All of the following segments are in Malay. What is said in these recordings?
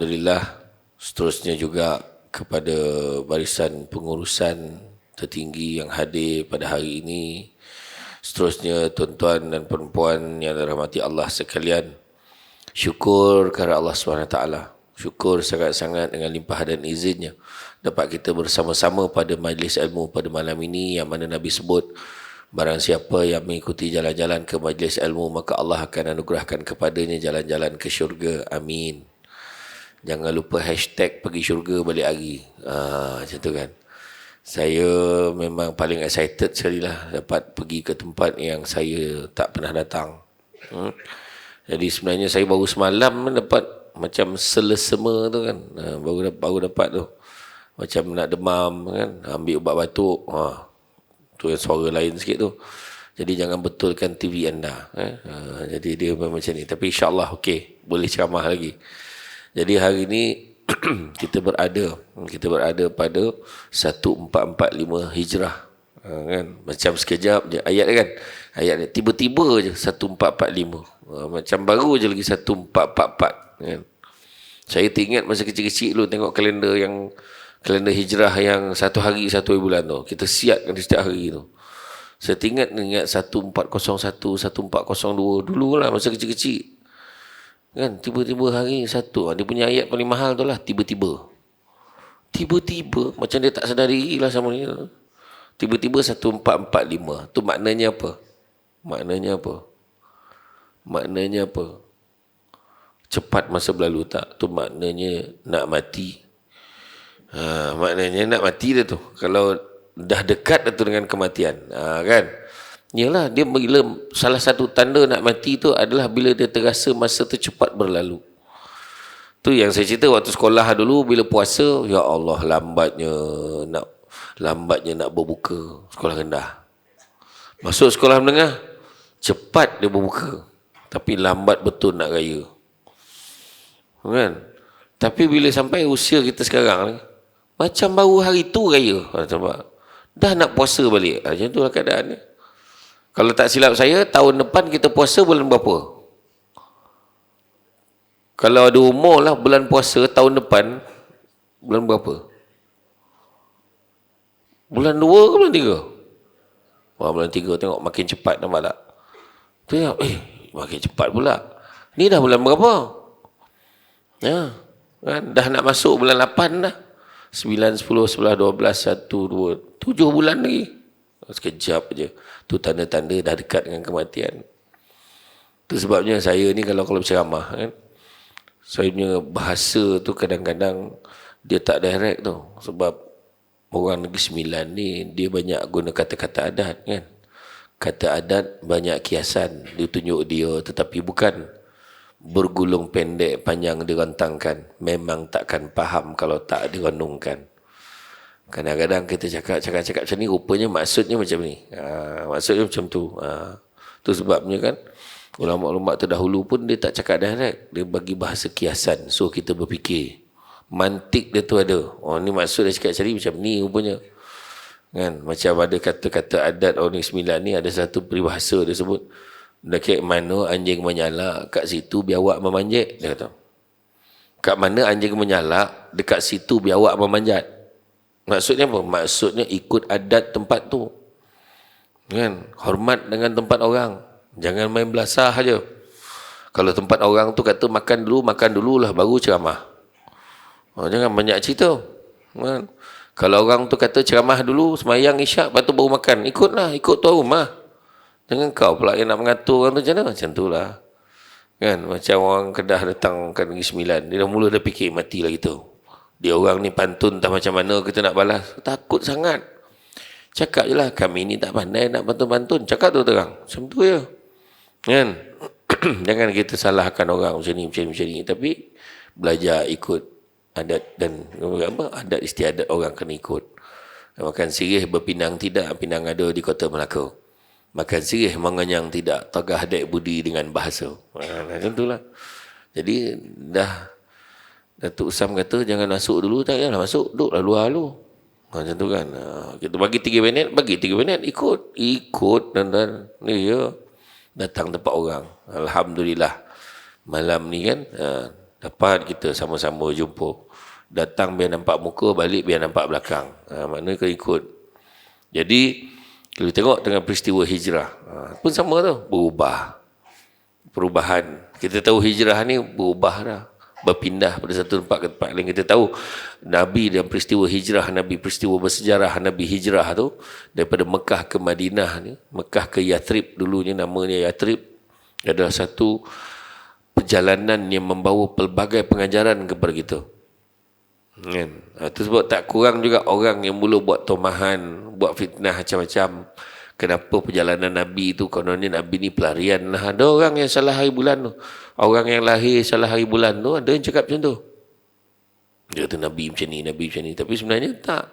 Alhamdulillah, seterusnya juga kepada barisan pengurusan tertinggi yang hadir pada hari ini. Seterusnya tuan-tuan dan perempuan yang dirahmati Allah sekalian. Syukur kepada Allah SWT. Syukur sangat-sangat dengan limpah dan izinnya dapat kita bersama-sama pada majlis ilmu pada malam ini, yang mana Nabi sebut, barang siapa yang mengikuti jalan-jalan ke majlis ilmu, maka Allah akan anugerahkan kepadanya jalan-jalan ke syurga. Amin. Jangan lupa hashtag pergi syurga balik hari. Macam tu kan. Saya memang paling excited sekali lah dapat pergi ke tempat yang saya tak pernah datang. Jadi sebenarnya saya baru semalam dapat macam selesema tu kan. Baru dapat tu. Macam nak demam kan. Ambil ubat batuk. Tu yang suara lain sikit tu. Jadi jangan betulkan TV anda. Jadi dia memang macam ni. Tapi insyaAllah okey. Boleh ceramah lagi. Jadi hari ini kita berada pada 1445 Hijrah. Kan? Macam sekejap je ayat kan. Ayat ni tiba-tiba je 1445. Macam baru je lagi 1444 kan. Saya teringat masa kecil-kecil dulu tengok kalender hijrah yang satu hari satu bulan tu. Kita siapkan setiap hari tu. Saya ingat 1401, 1402 dulu lah masa kecil-kecil. Kan tiba-tiba hari satu. Dia punya ayat paling mahal tu lah, tiba-tiba. Tiba-tiba macam dia tak sedar diri lah sama ni. Tiba-tiba 1445. Tu maknanya apa? Maknanya apa? Cepat masa berlalu tak? Tu maknanya nak mati. Maknanya nak mati dia tu. Kalau dah dekat dah tu dengan kematian. Kan? Yalah, dia bila salah satu tanda nak mati tu adalah bila dia terasa masa tu cepat berlalu. Tu yang saya cerita waktu sekolah dulu, bila puasa, ya Allah, lambatnya nak berbuka sekolah rendah. Masuk sekolah menengah, cepat dia berbuka. Tapi lambat betul nak raya. Kan? Tapi bila sampai usia kita sekarang, macam baru hari tu raya. Dah nak puasa balik. Macam tu lah keadaan ni. Kalau tak silap saya, tahun depan kita puasa bulan berapa? Kalau ada umur lah bulan puasa tahun depan, bulan berapa? Bulan 2 ke bulan 3? Wah, bulan 3 tengok makin cepat nampak tak? Tu ya, makin cepat pula. Ni dah bulan berapa? Ya, kan? Dah nak masuk bulan 8 dah. 9, 10, 11, 12, 1, 2, 7 bulan lagi. Sekejap je. Tu tanda-tanda dah dekat dengan kematian. Tu sebabnya saya ni kalau berceramah kan, saya punya bahasa tu kadang-kadang dia tak direct tu. Sebab orang Negeri Sembilan ni dia banyak guna kata-kata adat kan. Kata adat banyak kiasan ditunjuk dia, tetapi bukan bergulung pendek panjang direntangkan. Memang takkan faham kalau tak direnungkan. Kadang-kadang kita cakap macam ni, rupanya maksudnya macam ni. Maksudnya macam tu. Tu sebabnya kan, ulama-ulama terdahulu pun dia tak cakap direct. Dia bagi bahasa kiasan. So kita berfikir. Mantik dia tu ada. Oh ni maksud dia cakap macam ni, macam ni rupanya. Kan? Macam ada kata-kata adat orang Negeri Sembilan ni, ada satu peribahasa dia sebut. Dekat mana anjing menyalak, kat situ biawak memanjat. Dia kata. Kat mana anjing menyalak, dekat situ biawak memanjat. Maksudnya apa? Maksudnya ikut adat tempat tu. Kan? Hormat dengan tempat orang. Jangan main belasah aja. Kalau tempat orang tu kata makan dulu lah baru ceramah. Jangan banyak cerita. Kan? Kalau orang tu kata ceramah dulu, semayang isyak, lepas tu baru makan. Ikut tuan rumah. Jangan kau pula yang nak mengatur orang tu macam mana? Macam tu lah. Kan? Macam orang Kedah datang ke Negeri Sembilan. Dia dah mula dah fikir mati lah gitu. Dia orang ni pantun tak macam mana kita nak balas. Takut sangat. Cakap je lah, kami ni tak pandai nak pantun-pantun. Cakap tu terang. Macam tu je. Kan? Jangan kita salahkan orang macam ni. Tapi belajar ikut adat dan adat istiadat orang kena ikut. Makan sirih berpinang tidak, pinang ada di Kota Melaka. Makan sirih mengenyang tidak, tagah dek budi dengan bahasa. Macam tu lah. Jadi Datuk Usam kata jangan masuk dulu, tak payahlah masuk, duduklah luar dulu. Macam tu kan. Kita bagi 3 minit, ikut dan ni ya datang tempat orang. Alhamdulillah. Malam ni kan Dapat kita sama-sama jumpa. Datang biar nampak muka, balik biar nampak belakang. Mana kau ikut. Jadi, kalau tengok dengan peristiwa hijrah, pun sama tu, berubah. Perubahan. Kita tahu hijrah ni berubah dah. Berpindah pada satu tempat ke tempat lain. Kita tahu Nabi dan peristiwa hijrah Nabi, peristiwa bersejarah Nabi hijrah tu, daripada Mekah ke Madinah ni, Mekah ke Yathrib, dulunya namanya Yathrib, adalah satu perjalanan yang membawa pelbagai pengajaran kepada kita. Kan? Itu sebab tak kurang juga orang yang mula buat tomahan, buat fitnah macam-macam. Kenapa perjalanan Nabi tu, kononnya Nabi ni pelarian lah. Ada orang yang salah hari bulan tu. Orang yang lahir salah hari bulan tu, ada yang cakap macam tu. Dia kata Nabi macam ni, Nabi macam ni. Tapi sebenarnya tak.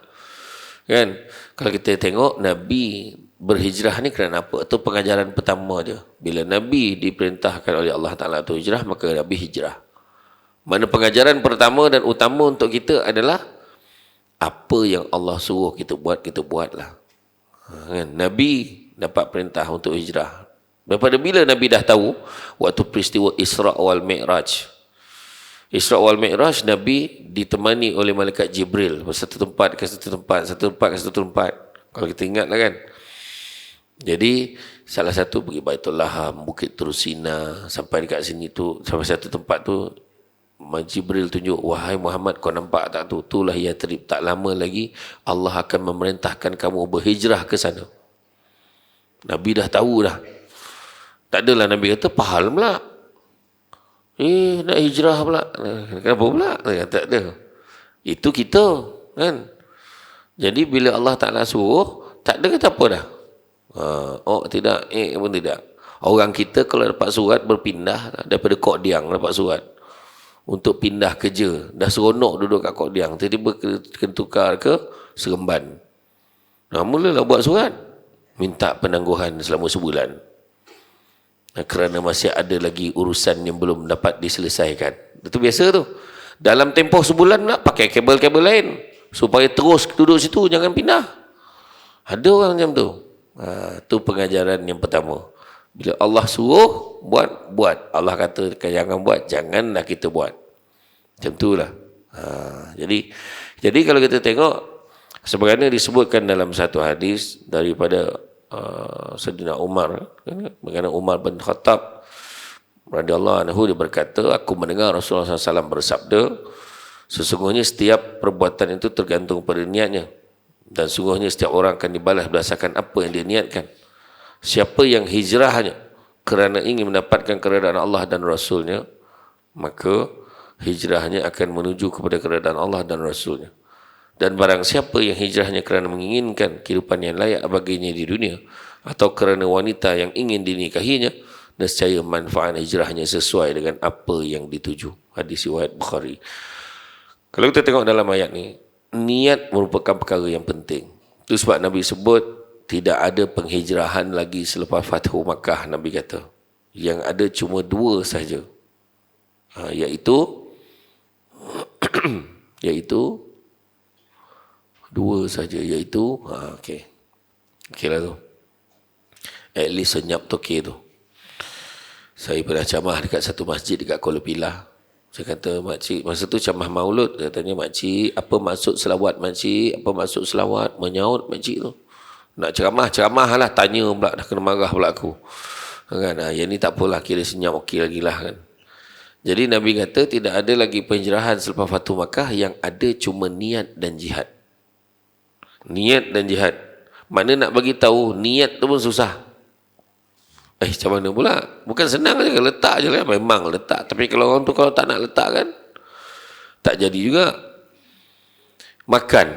Kan? Kalau kita tengok, Nabi berhijrah ni kerana apa? Itu pengajaran pertama je. Bila Nabi diperintahkan oleh Allah Ta'ala tu hijrah, maka Nabi hijrah. Mana pengajaran pertama dan utama untuk kita adalah apa yang Allah suruh kita buatlah. Kan? Nabi dapat perintah untuk hijrah. Daripada bila Nabi dah tahu? Waktu peristiwa Isra' wal Mi'raj. Isra' wal Mi'raj, Nabi ditemani oleh malaikat Jibril. Satu tempat ke satu tempat, satu tempat ke satu tempat. Kalau kita ingatlah kan. Jadi, salah satu pergi Baitul Laham, Bukit Turusina, sampai dekat sini tu, sampai satu tempat tu, Jibril tunjuk, wahai Muhammad, kau nampak tak tu? Itulah Yathrib. Tak lama lagi Allah akan memerintahkan kamu berhijrah ke sana. Nabi dah tahu dah. Tak adalah Nabi kata, pahal pula. Nak hijrah pula. Kenapa pula? Tak ada. Itu kita. Kan? Jadi bila Allah Ta'ala suruh, tak ada kata apa dah. Oh tidak, pun tidak. Orang kita kalau dapat surat berpindah daripada Kok Diang dapat surat. Untuk pindah kerja. Dah seronok duduk kat Kok Diang. Tiba-tiba kena tukar ke Seremban. Mulalah buat surat. Minta penangguhan selama sebulan. Kerana masih ada lagi urusan yang belum dapat diselesaikan. Itu biasa tu. Dalam tempoh sebulan nak pakai kabel-kabel lain. Supaya terus duduk situ, jangan pindah. Ada orang macam tu. Itu pengajaran yang pertama. Bila Allah suruh, buat. Allah kata, jangan buat, janganlah kita buat. Macam itulah. Jadi kalau kita tengok, sebagaimana disebutkan dalam satu hadis daripada Sayyidina Umar, mengenai Umar bin Khattab radhiyallahu anhu, dia berkata, aku mendengar Rasulullah SAW bersabda, sesungguhnya setiap perbuatan itu tergantung pada niatnya, dan sungguhnya setiap orang akan dibalas berdasarkan apa yang dia niatkan. Siapa yang hijrahnya kerana ingin mendapatkan keredaan Allah dan Rasulnya, maka hijrahnya akan menuju kepada keredaan Allah dan Rasulnya. Dan barang siapa yang hijrahnya kerana menginginkan kehidupan yang layak baginya di dunia, atau kerana wanita yang ingin dinikahinya, nescaya manfaat hijrahnya sesuai dengan apa yang dituju. Hadis riwayat Bukhari. Kalau kita tengok dalam ayat ni, niat merupakan perkara yang penting. Itu sebab Nabi sebut, tidak ada penghijrahan lagi selepas Fathu Makkah. Nabi kata, yang ada cuma dua saja, iaitu dua saja, iaitu okeylah tu, at least senyap toke tu. Saya pernah camah dekat satu masjid dekat Kuala Pilah. Saya kata, makcik, masa tu camah maulud, saya tanya makcik, apa maksud selawat makcik, apa maksud selawat? Menyaut makcik tu, nak ceramah lah, tanya pula, dah kena marah pula aku. Kan? Yang ni tak apalah, kira senyap okey lagi lah kan. Jadi Nabi kata, tidak ada lagi penhijrahan selepas Fathu Makkah, yang ada cuma niat dan jihad. Niat dan jihad. Mana nak bagi tahu niat tu pun susah. Macam mana pula? Bukan senang je, letak je lah. Memang letak. Tapi kalau orang tu kalau tak nak letak kan, tak jadi juga. Makan.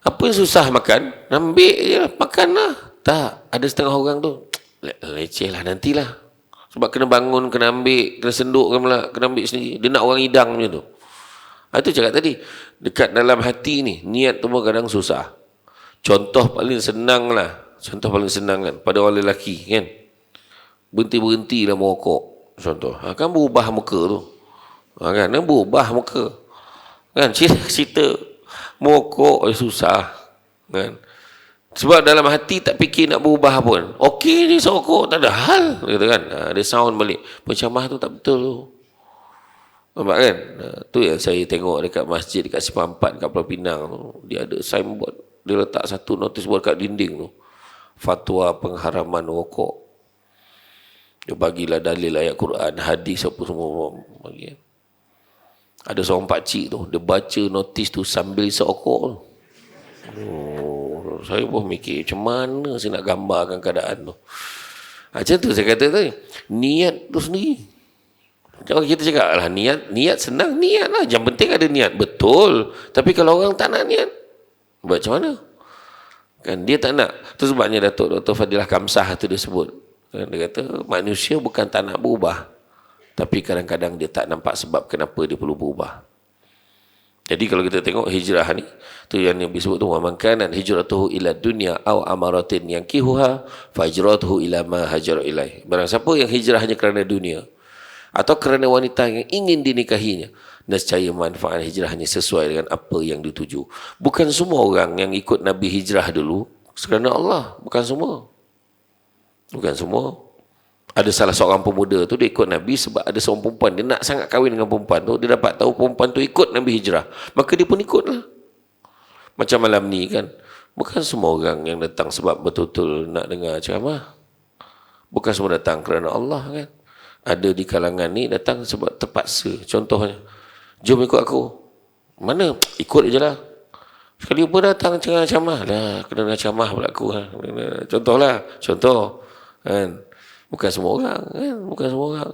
Apa yang susah makan? Ambil je, makan lah. Tak, ada setengah orang tu, leceh lah, nantilah. Sebab kena bangun, kena ambil, kena sendukkan pula, kena ambil sendiri. Dia nak orang hidang macam tu. Itu cakap tadi, dekat dalam hati ni, niat tu pun kadang susah. Contoh paling senang kan, pada orang lelaki kan, berhenti-berhentilah merokok. Contoh, kan berubah muka tu. Kan, berubah muka. Kan, cerita merokok susah. Kan. Sebab dalam hati tak fikir nak berubah pun. Okey ni serokok, tak ada hal. Kata kan. Dia sound balik. Pencamah tu tak betul tu. Nampak kan? Tu yang saya tengok dekat masjid dekat Simpang 4 dekat Pulau Pinang tu. Dia ada signboard. Dia letak satu notis board kat dinding tu. Fatwa pengharaman rokok. Dia bagilah dalil ayat Quran, hadis apa semua bagi. Ada seorang pakcik tu, dia baca notis tu sambil isap rokok tu. Oh, saya pun mikir macam mana saya nak gambarkan keadaan tu. Macam tu saya kata tadi, niat tu sendiri. Kalau kita cakap lah niat senang, niat lah. Yang penting ada niat. Betul. Tapi kalau orang tak nak niat, buat macam mana? Kan dia tak nak. Tu sebabnya Dr. Fadilah Kamsah tu dia sebut. Kan, dia kata manusia bukan tak nak berubah. Tapi kadang-kadang dia tak nampak sebab kenapa dia perlu berubah. Jadi kalau kita tengok hijrah ni, tu yang disebut tu, wa man kana hijratuhu ila dunya aw amaratin yankihuha fajratuhu ila ma hajara ilaih. Barang siapa yang hijrahnya kerana dunia atau kerana wanita yang ingin dinikahinya, nescaya manfaat hijrahnya sesuai dengan apa yang dituju. Bukan semua orang yang ikut Nabi hijrah dulu kerana Allah, bukan semua. Bukan semua. Ada salah seorang pemuda tu, dia ikut Nabi sebab ada seorang perempuan, dia nak sangat kahwin dengan perempuan tu, dia dapat tahu perempuan tu ikut Nabi hijrah, maka dia pun ikutlah. Macam malam ni kan, bukan semua orang yang datang sebab betul-betul nak dengar ceramah. Bukan semua datang kerana Allah kan. Ada di kalangan ni datang sebab terpaksa. Contohnya, jom ikut aku. Mana? Ikut je lah. Sekali pun datang ceramah lah, kena ceramah pula aku. Contohlah, contoh kan. Bukan semua orang kan? Bukan semua orang.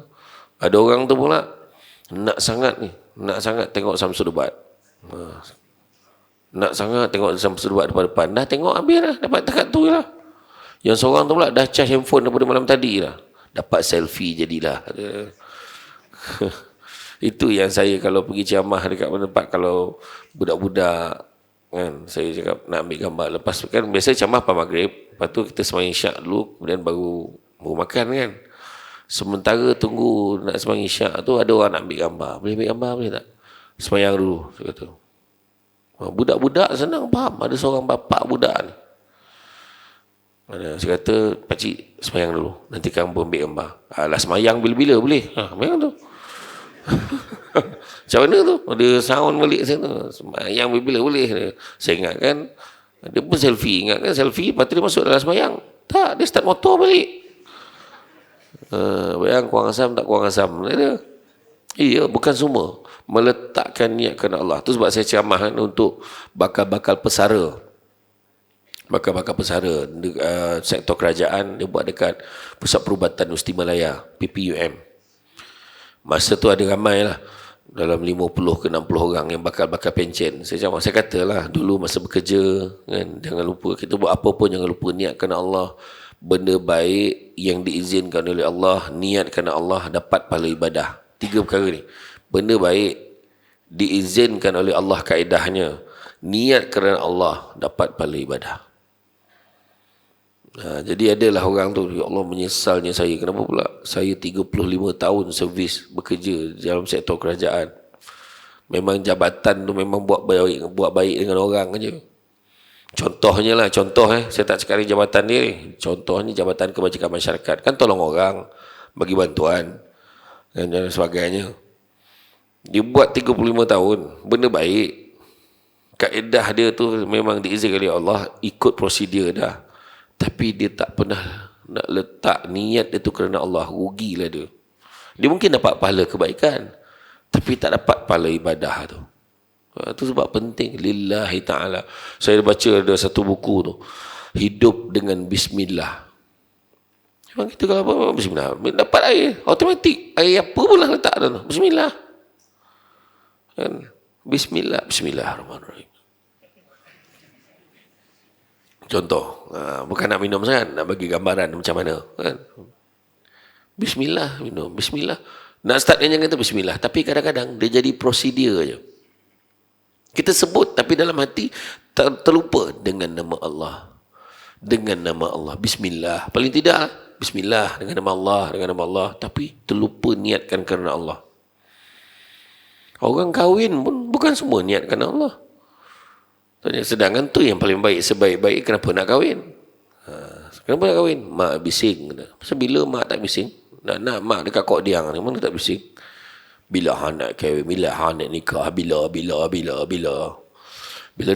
Ada orang tu pula nak sangat ni, nak sangat tengok Samsul Debat. Nak sangat tengok Samsul Debat depan-depan. Dah tengok habis lah, dapat takat tu lah. Yang seorang tu pula dah charge handphone daripada malam tadi lah. Dapat selfie jadilah. Itu yang saya kalau pergi ceramah dekat tempat, kalau budak-budak kan, saya cakap nak ambil gambar. Lepas kan biasa ceramah lepas maghrib, lepas tu kita sembahyang isyak dulu, kemudian baru makan kan. Sementara tunggu nak sembahyang isyak tu, ada orang nak ambil gambar. Boleh ambil gambar boleh tak? Sembahyang dulu, saya kata. Budak-budak senang faham. Ada seorang bapak budak ni. Saya kata, pakcik sembahyang dulu, nanti kamu ambil gambar. Alah, sembahyang bila-bila boleh. Sembahyang tu. Macam mana tu? Ada sound balik saya tu. Sembahyang bila-bila boleh. Saya ingatkan, dia pun selfie. Ingatkan selfie, lepas tu dia masuk dalam sembahyang. Tak, dia start motor balik. Bayang kurang asam tak kurang asam. Iya, bukan semua meletakkan niat kerana Allah. Tu sebab saya ceramah untuk bakal-bakal pesara. Bakal-bakal pesara sektor kerajaan, dia buat dekat Pusat Perubatan Usti Malaya, PPUM. Masa tu ada ramai lah, dalam 50 ke 60 orang yang bakal-bakal pencen. Saya katalah dulu masa bekerja kan, jangan lupa kita buat apa pun jangan lupa niat kerana Allah. Benda baik yang diizinkan oleh Allah, niat kerana Allah, dapat pahala ibadah. 3 perkara ni. Benda baik diizinkan oleh Allah kaedahnya, niat kerana Allah, dapat pahala ibadah. Jadi adalah orang tu, ya Allah menyesalnya saya. Kenapa pula? Saya 35 tahun servis bekerja dalam sektor kerajaan. Memang jabatan tu memang buat baik dengan orang aja. Contohnya lah, saya tak cakap jabatan dia ni. Contohnya jabatan kebajikan masyarakat. Kan tolong orang, bagi bantuan dan sebagainya. Dia buat 35 tahun, benda baik. Kaedah dia tu memang diizinkan oleh Allah, ikut prosedur dah. Tapi dia tak pernah nak letak niat dia tu kerana Allah. Rugilah dia. Dia mungkin dapat pahala kebaikan, tapi tak dapat pahala ibadah tu. Itu sebab penting lillahi ta'ala. Saya baca ada satu buku tu, Hidup dengan Bismillah. Memang kita kalau apa, Bismillah, dapat air, automatik. Air apa pun lah letak tu, Bismillah kan? Bismillah, Bismillahirrahmanirrahim. Contoh, bukan nak minum sangat, nak bagi gambaran macam mana kan? Bismillah, minum, Bismillah. Nak start dengan kata Bismillah, tapi kadang-kadang dia jadi prosedur je. Kita sebut tapi dalam hati terlupa dengan nama Allah. Dengan nama Allah. Bismillah. Paling tidak Bismillah dengan nama Allah. Tapi terlupa niatkan kerana Allah. Orang kahwin pun bukan semua niat kerana Allah. Sedangkan tu yang paling baik. Sebaik-baik kenapa nak kahwin? Kenapa nak kahwin? Mak bising. Pasal bila mak tak bising? Nak mak dekat kok diang ni, mana tak bising? Bila hang nak kahwin, bila hang nak nikah, bila. Bila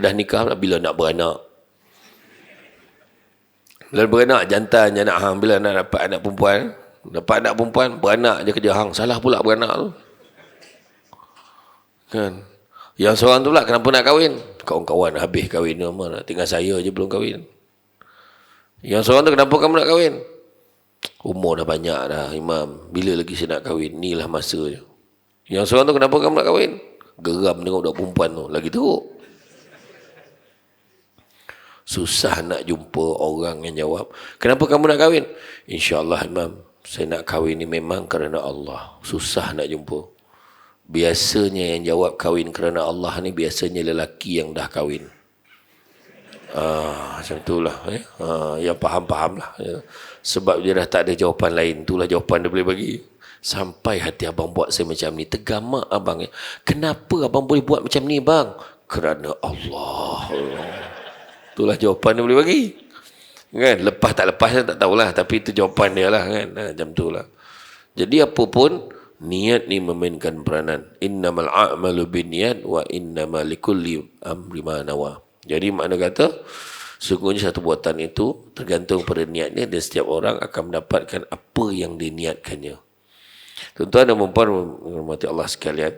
dah nikah pula, bila nak beranak. Bila beranak, jantan je anak hang. Bila nak dapat anak perempuan, beranak je kerja hang. Salah pula beranak tu. Kan? Yang seorang tu pula, kenapa nak kahwin? Kawan-kawan habis kahwin ni, tinggal saya je belum kahwin. Yang seorang tu, kenapa kamu nak kahwin? Umur dah banyak dah, Imam. Bila lagi saya nak kahwin? Inilah masa je. Yang seorang tu, kenapa kamu nak kahwin? Geram tengok budak perempuan tu. Lagi teruk. Susah nak jumpa orang yang jawab, kenapa kamu nak kahwin? InsyaAllah, Imam, saya nak kahwin ni memang kerana Allah. Susah nak jumpa. Biasanya yang jawab kahwin kerana Allah ni biasanya lelaki yang dah kahwin. Macam itulah. Yang faham-faham lah. Ya. Sebab dia dah tak ada jawapan lain. Itulah jawapan dia boleh bagi. Sampai hati abang buat saya macam ni. Tergamak abang. Kenapa abang boleh buat macam ni, bang? Kerana Allah. Itulah jawapan dia boleh bagi. Kan? Lepas tak lepas saya tak tahulah. Tapi itu jawapan dia lah. Kan? Macam itulah. Jadi apa pun, niat ni memainkan peranan. Innamal a'malu binniyat wa innamal likulli amri ma nawa. Jadi makna kata, sungguhnya satu buatan itu tergantung pada niatnya dan setiap orang akan mendapatkan apa yang diniatkannya. Tuan-tuan dan puan-puan menghormati Allah sekalian,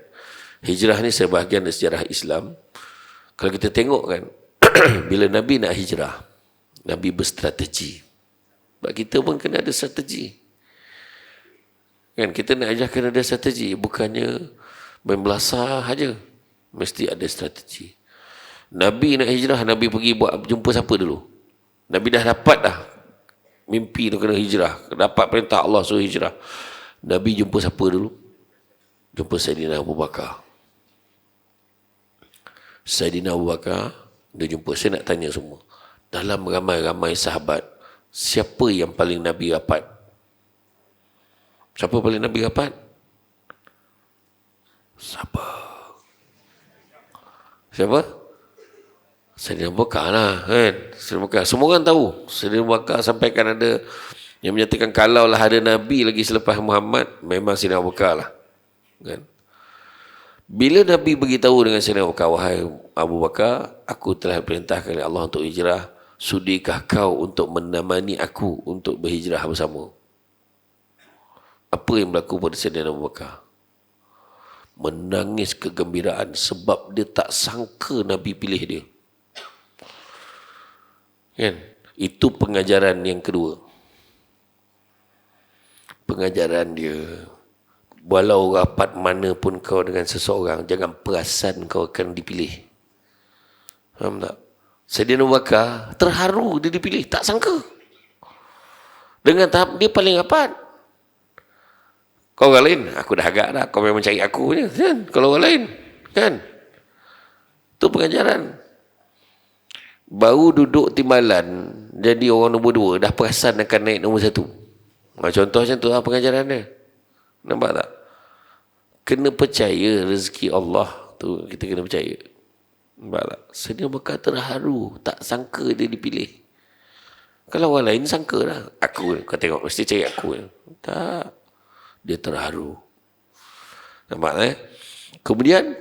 hijrah ni sebahagian dari sejarah Islam. Kalau kita tengok kan, bila Nabi nak hijrah, Nabi berstrategi. Sebab kita pun kena ada strategi. Kan, kita nak hijrah kena ada strategi. Bukannya main belasah saja. Mesti ada strategi. Nabi nak hijrah, Nabi pergi buat jumpa siapa dulu? Nabi dah dapat dah mimpi tu kena hijrah. Dapat perintah Allah suruh hijrah. Nabi jumpa siapa dulu? Jumpa Saidina Abu Bakar. Saidina Abu Bakar, dia jumpa. Saya nak tanya semua. Dalam ramai-ramai sahabat, siapa yang paling Nabi rapat? Siapa paling Nabi rapat? Siapa? Saidina Abu Bakar lah, kan? Saidina Abu Bakar. Semua orang tahu. Saidina Abu Bakar sampaikan ada yang menyatakan kalaulah ada Nabi lagi selepas Muhammad, memang Saidina Abu Bakar lah. Kan? Bila Nabi beritahu dengan Saidina Abu Bakar, wahai Abu Bakar, aku telah perintahkan oleh Allah untuk hijrah. Sudikah kau untuk menemani aku untuk berhijrah bersama? Apa yang berlaku pada Saidina Abu Bakar? Menangis kegembiraan sebab dia tak sangka Nabi pilih dia. Kan? Itu pengajaran yang kedua. Pengajaran dia, walau rapat mana pun kau dengan seseorang, jangan perasan kau akan dipilih. Faham tak? Saidina Abu Bakar terharu dia dipilih, tak sangka. Dengan tahap dia paling rapat. Kau orang lain, aku dah agak dah, kau memang cari aku je, kan? Kalau orang lain, kan? Itu pengajaran. Baru duduk timbalan, jadi orang nombor 2, dah perasan akan naik nombor 1. Contoh macam tu lah pengajaran dia. Nampak tak? Kena percaya rezeki Allah tu, kita kena percaya. Nampak tak? Saidina Abu Bakar terharu, tak sangka dia dipilih. Kalau orang lain sangka lah, aku, kau tengok mesti cari aku. Tak. Dia terharu. Nampak tak? Kemudian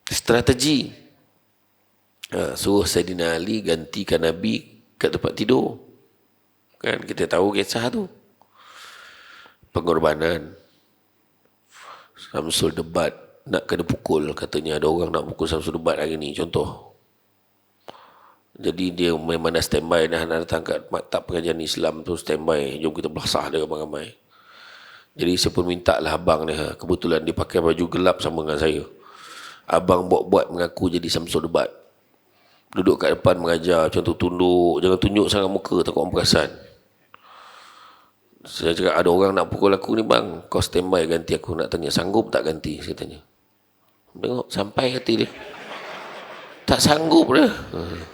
strategi, suruh Saidina Ali gantikan Nabi kat tempat tidur. Kan kita tahu kisah tu. Pengorbanan. Samsul debat nak kena pukul, katanya ada orang nak pukul Samsul debat hari ni, contoh. Jadi dia memang dah standby dah nak datang kat maktab pengajian Islam tu, standby, jom kita belasah dia ramai-ramai. Jadi saya pun minta lah abang dia, kebetulan dia pakai baju gelap sama dengan saya. Abang buat-buat mengaku jadi Samsul debat. Duduk kat depan mengajar, macam tu tunduk, jangan tunjuk sangat muka, takut orang perasan. Saya cakap, ada orang nak pukul aku ni bang, kau standby ganti aku. Nak tanya, sanggup tak ganti? Saya tanya. Tengok, sampai hati dia. Tak sanggup dia.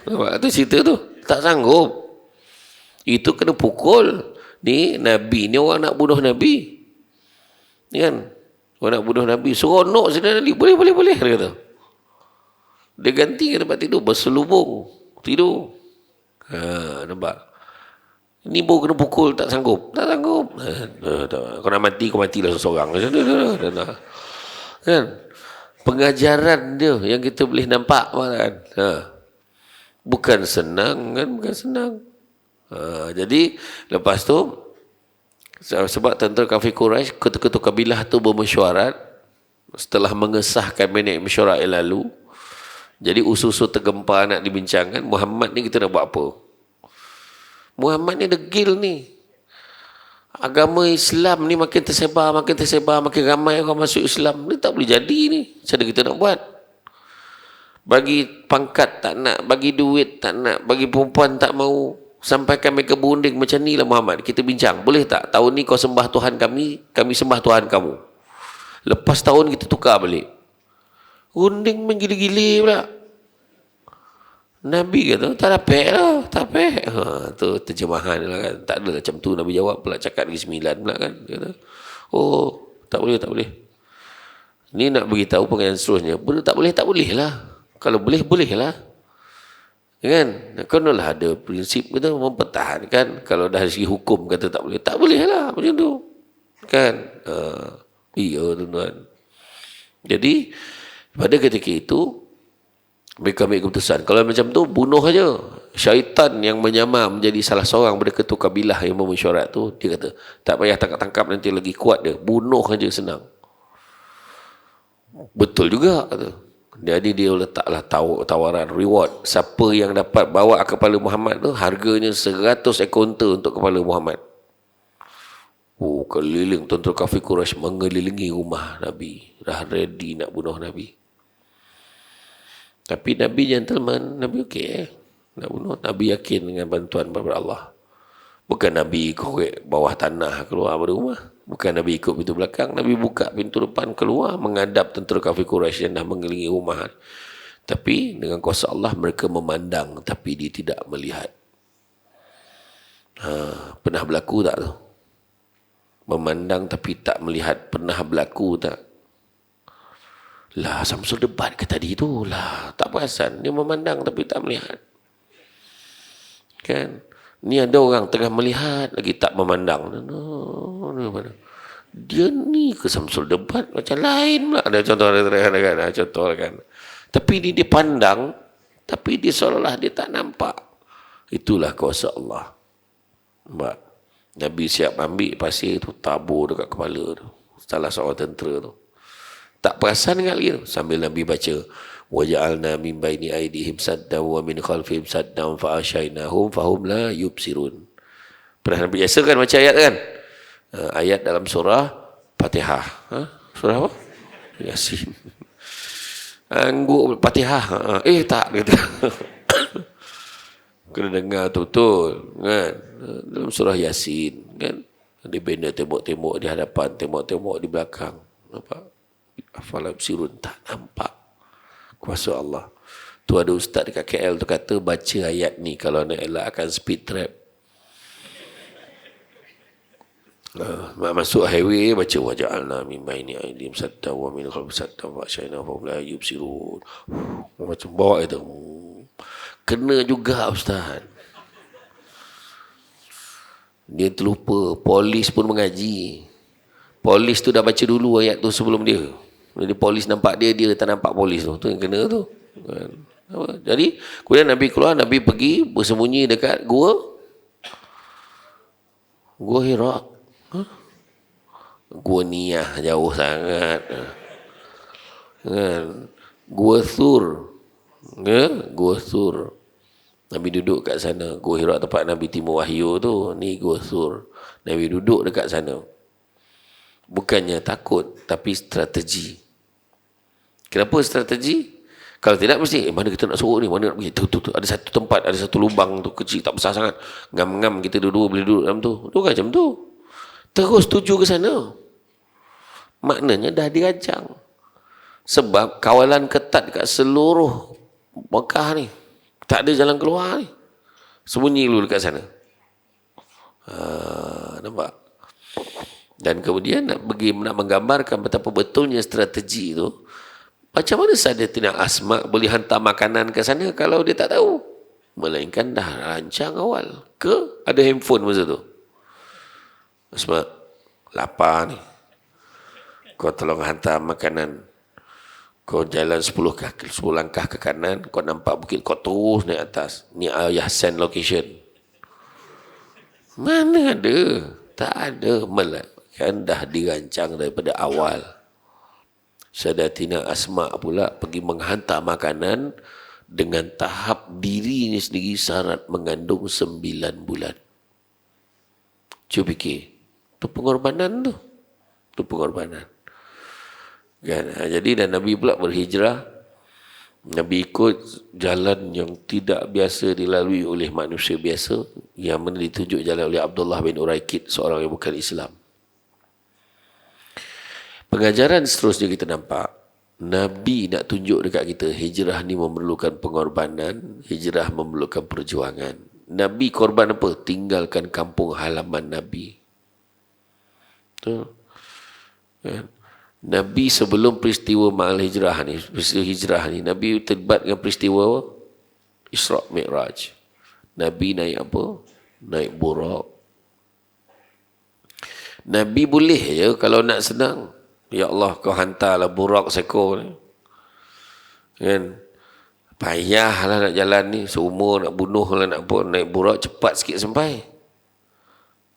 Nampak tu cerita tu? Tak sanggup. Itu kena pukul. Ni Nabi ni orang nak bunuh Nabi. Ni kan? Orang nak bunuh Nabi. Seronok Saidina Ali. Boleh. Dia kata. Dia ganti ke tempat tidur. Berselubung. Tidur. Nampak? Ni baru kena pukul, tak sanggup. Tak sanggup. Kau nak mati, kau matilah seorang. Kan? Pengajaran dia yang kita boleh nampak kan. Bukan senang kan, bukan senang. Jadi lepas tu sebab tentera kafir Quraisy, ketua-ketua kabilah tu bermesyuarat setelah mengesahkan minit mesyuarat yang lalu. Jadi usul-usul tergempar nak dibincangkan, Muhammad ni kita nak buat apa? Muhammad ni degil ni. Agama Islam ni makin tersebar, makin ramai orang masuk Islam. Ni tak boleh jadi ni. Macam mana kita nak buat? Bagi pangkat tak nak, bagi duit tak nak, bagi perempuan tak mau. Sampaikan mereka berunding macam ni lah Muhammad. Kita bincang. Boleh tak? Tahun ni kau sembah Tuhan kami, kami sembah Tuhan kamu. Lepas tahun kita tukar balik. Unding menggila-gila pula. Nabi kata, tak dapat lah. Tak dapat. Tu terjemahan lah kan. Tak ada macam tu Nabi jawab pula. Cakap lagi 9 pula kan. Dia kata, oh, tak boleh, tak boleh. Ni nak beritahu pengajaran seterusnya. Benda tak boleh lah. Kalau boleh, boleh lah. Kan? Kenalah ada prinsip kita mempertahankan. Kalau dah segi hukum kata tak boleh lah macam tu. Kan? Iya tuan-tuan. Jadi pada ketika itu mereka ambil keputusan. Kalau macam tu bunuh aja. Syaitan yang menyamar menjadi salah seorang daripada ketua kabilah yang bermesyuarat tu, dia kata tak payah tangkap-tangkap nanti lagi kuat dia. Bunuh aja senang. Betul juga kata. Jadi dia letaklah tawaran reward. Siapa yang dapat bawa kepala Muhammad tu, harganya 100 ekor unta untuk kepala Muhammad. Oh, keliling tentera kafir Quraisy mengelilingi rumah Nabi. Dah ready nak bunuh Nabi. Tapi Nabi gentleman, Nabi okey nak bunuh. Nabi yakin dengan bantuan daripada Allah. Bukan Nabi korek bawah tanah keluar dari rumah. Bukan Nabi ikut pintu belakang. Nabi buka pintu depan keluar menghadap tentera kafir Quraisy yang dah mengelilingi rumah. Tapi dengan kuasa Allah mereka memandang tapi dia tidak melihat. Pernah berlaku tak tu? Memandang tapi tak melihat. Pernah berlaku tak? Lah, Samsul debat ke tadi tu? Lah, tak perasan. Dia memandang tapi tak melihat. Kan? Ni ada orang tengah melihat lagi tak memandang. Dia ni ke Samsul debat macam lain pula. Ada contoh ada contoh kan. Tapi ni dia pandang tapi dia seolah-olah dia tak nampak. Itulah kuasa Allah. Nampak? Nabi siap ambil pasir tu tabur dekat kepala tu. Salah seorang tentera tu. Tak perasan dengan lagi tu. Sambil Nabi baca وَجَعَلْنَا مِنْ بَيْنِ أَيْدِهِمْ سَدًّا وَمِنْ خَلْفِهِمْ سَدًّا فَأَغْشَيْنَاهُمْ فَهُمْ لَا يُبْصِرُونَ. Pernah Nabi biasa kan baca ayat kan? Ayat dalam surah Fatihah. Surah apa? Yasin. Angguk Fatihah. Tak kata. Kena dengar betul kan? Dalam surah Yasin kan? Dia benda tembok-tembok di hadapan, tembok-tembok di belakang. Nampak? Afala yubsirun, tak nampak kuasa Allah. Tu ada ustaz dekat KL tu kata baca ayat ni kalau nak elakkan speed trap. Masuk highway baca waja'alna min baini aydihim sadda wa min khalfihim sadda fa asyayna fa la yubsirun. Macam bawa itu. Kena juga ustaz. Dia terlupa. Polis pun mengaji. Polis tu dah baca dulu ayat tu sebelum dia. Jadi polis nampak dia tak nampak polis tu. Tu yang kena tu. Jadi kemudian Nabi keluar, Nabi pergi bersembunyi dekat gua Hira. Gua Niyah jauh sangat. Gua Thur. Gua Thur. Nabi duduk kat sana. Gua Hira tempat Nabi timur wahyu tu. Ni Gua Thur. Nabi duduk dekat sana. Bukannya takut, tapi strategi. Kenapa strategi? Kalau tidak mesti, mana kita nak suruh ni, mana nak pergi. Tu. Ada satu tempat, ada satu lubang tu kecil, tak besar sangat. Ngam-ngam kita dua-dua boleh duduk dalam tu. Tu kan macam tu. Terus tuju ke sana. Maknanya dah dirancang. Sebab kawalan ketat dekat seluruh Mekah ni. Tak ada jalan keluar ni. Sembunyi dulu dekat sana. Nampak? Dan kemudian nak menggambarkan betapa betulnya strategi itu. Macam mana saja tidak Asma boleh hantar makanan ke sana kalau dia tak tahu? Melainkan dah rancang awal. Ke ada handphone masa tu. Asma, lapar ni. Kau tolong hantar makanan. Kau jalan 10 langkah ke kanan, kau nampak bukit, kau terus naik atas. Ni ayah send location. Mana ada? Tak ada. Melainkan dah dirancang daripada awal. Sadatina Asma pula pergi menghantar makanan dengan tahap dirinya sendiri syarat mengandung 9 bulan. Cuba fikir. Itu pengorbanan tu. Itu pengorbanan. Kan? Jadi dan Nabi pula berhijrah. Nabi ikut jalan yang tidak biasa dilalui oleh manusia biasa, yang mana ditunjuk jalan oleh Abdullah bin Uraikid, seorang yang bukan Islam. Pengajaran seterusnya kita nampak, Nabi nak tunjuk dekat kita, hijrah ni memerlukan pengorbanan, hijrah memerlukan perjuangan. Nabi korban apa? Tinggalkan kampung halaman Nabi. Betul? Kan? Nabi sebelum peristiwa Ma'al Hijrah ni, peristiwa hijrah ni, Nabi terlibat dengan peristiwa Isra' Mi'raj. Nabi naik apa? Naik burak. Nabi boleh je kalau nak senang. Ya Allah, kau hantarlah burak seekor ni. Kan? Payahlah nak jalan ni, seumur nak bunuh lah, nak apa, naik burak cepat sikit sampai.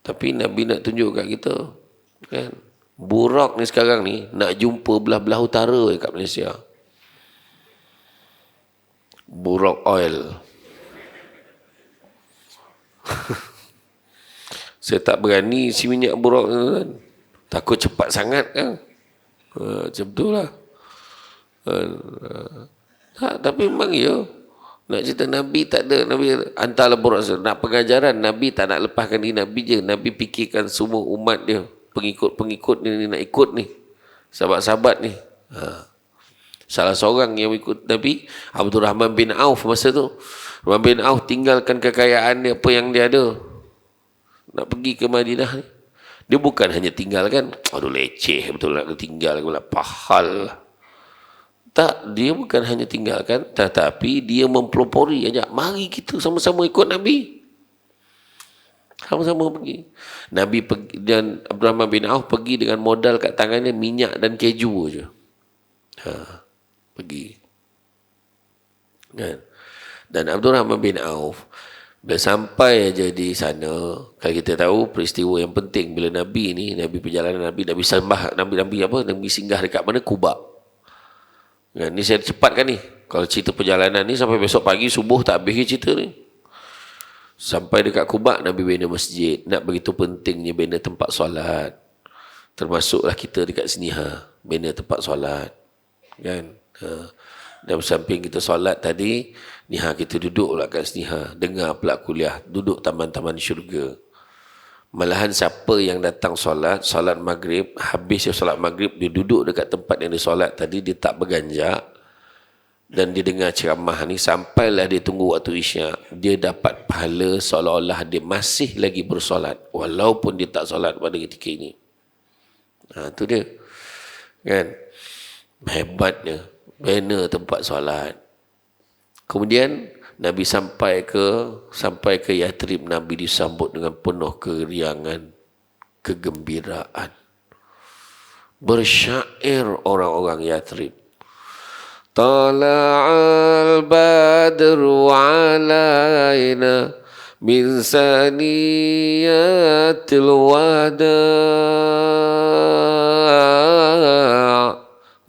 Tapi Nabi nak tunjuk kat kita, kan? Burak ni sekarang ni nak jumpa belah-belah utara kat Malaysia. Burak oil. Saya tak berani isi minyak burak tu kan. Takut cepat sangat kan. Macam tu lah. Tapi memang ya. Nak cerita Nabi tak ada. Nabi hantarlah burak. Nak pengajaran Nabi tak nak lepaskan diri Nabi je. Nabi fikirkan semua umat dia. Pengikut-pengikut ni nak ikut ni. Sahabat-sahabat ni. Salah seorang yang ikut Nabi, Abdul Rahman bin Auf masa tu. Rahman bin Auf tinggalkan kekayaan dia, apa yang dia ada. Nak pergi ke Madinah ni. Dia bukan hanya tinggalkan, aduh leceh betul nak tinggal, pahal. Tak, dia bukan hanya tinggalkan, tetapi dia mempelopori, ajak, mari kita sama-sama ikut Nabi. Sama-sama pergi. Nabi pergi, dan Abdurrahman bin Auf pergi dengan modal kat tangannya minyak dan keju je. Pergi. Kan? Dan Abdurrahman bin Auf bila sampai aja di sana, kalau kita tahu peristiwa yang penting bila Nabi ni, Nabi perjalanan Nabi sembah, Nabi singgah dekat mana? Kuba. Kan? Ni saya cepatkan ni. Kalau cerita perjalanan ni sampai besok pagi subuh tak habis cerita ni. Sampai dekat Kuba, Nabi bina masjid. Nak begitu pentingnya bina tempat solat. Termasuklah kita dekat sini, bina tempat solat. Kan? Dan samping kita solat tadi, ni kita duduk pula kat sini, dengar pula kuliah, duduk taman-taman syurga. Malahan siapa yang datang solat maghrib, habis dia solat maghrib, dia duduk dekat tempat yang dia solat tadi, dia tak berganjak, dan dia dengar ceramah ni, sampailah dia tunggu waktu isyak, dia dapat pahala seolah-olah dia masih lagi bersolat, walaupun dia tak solat pada ketika ini. Tu dia. Kan? Hebatnya. Bina tempat solat. Kemudian Nabi sampai ke Yathrib, Nabi disambut dengan penuh keriangan, kegembiraan. Bersyair orang-orang Yathrib. Tala'al badru alaina min saniyatil wada'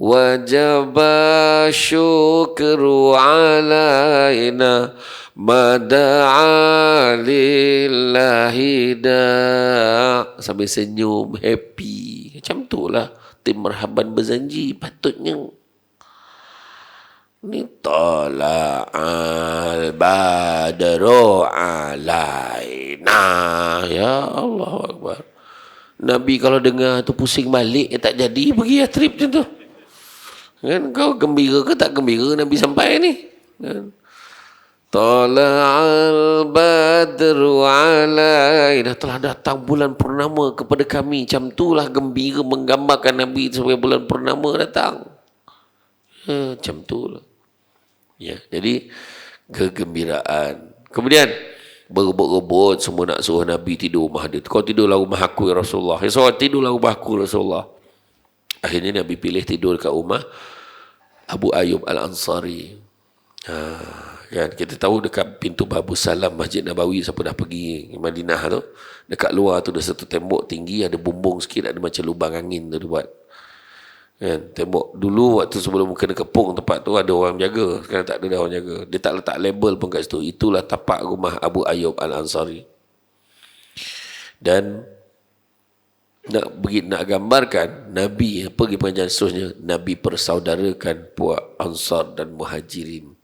wajaba syukru alaina mada'a lillahi da'. Sambil senyum, happy. Macam tu lah tim marhaban berzanji patutnya. Ni tala'al badru alaina. Ya Allah Akbar. Nabi kalau dengar tu pusing balik, tak jadi pergi Yathrib macam tu. Kan, kau gembira ke tak gembira Nabi sampai ni? Kan? Tala'al badru alaina, telah datang bulan purnama kepada kami. Macam itulah gembira menggambarkan Nabi sampai bulan purnama datang. Macam itulah. Ya, jadi kegembiraan, Kemudian berebut-rebut semua nak suruh Nabi tidur rumah dia. Kau tidurlah rumah aku ya Rasulullah. Ya Rasulullah, tidurlah rumah aku ya Rasulullah. Akhirnya Nabi pilih tidur kat rumah Abu Ayyub Al-Ansari. Kan kita tahu dekat pintu Babu Salam Masjid Nabawi, siapa dah pergi Madinah tu, dekat luar tu ada satu tembok tinggi, ada bumbung sikit, ada macam lubang angin tu dia buat. Kan tembok dulu waktu sebelum kena kepung tempat tu ada orang jaga, sekarang tak ada orang jaga. Dia tak letak label pun kat situ. Itulah tapak rumah Abu Ayyub Al-Ansari. Dan nak gambarkan Nabi pergi pengajian seterusnya, Nabi persaudarakan puak Ansar dan Muhajirin.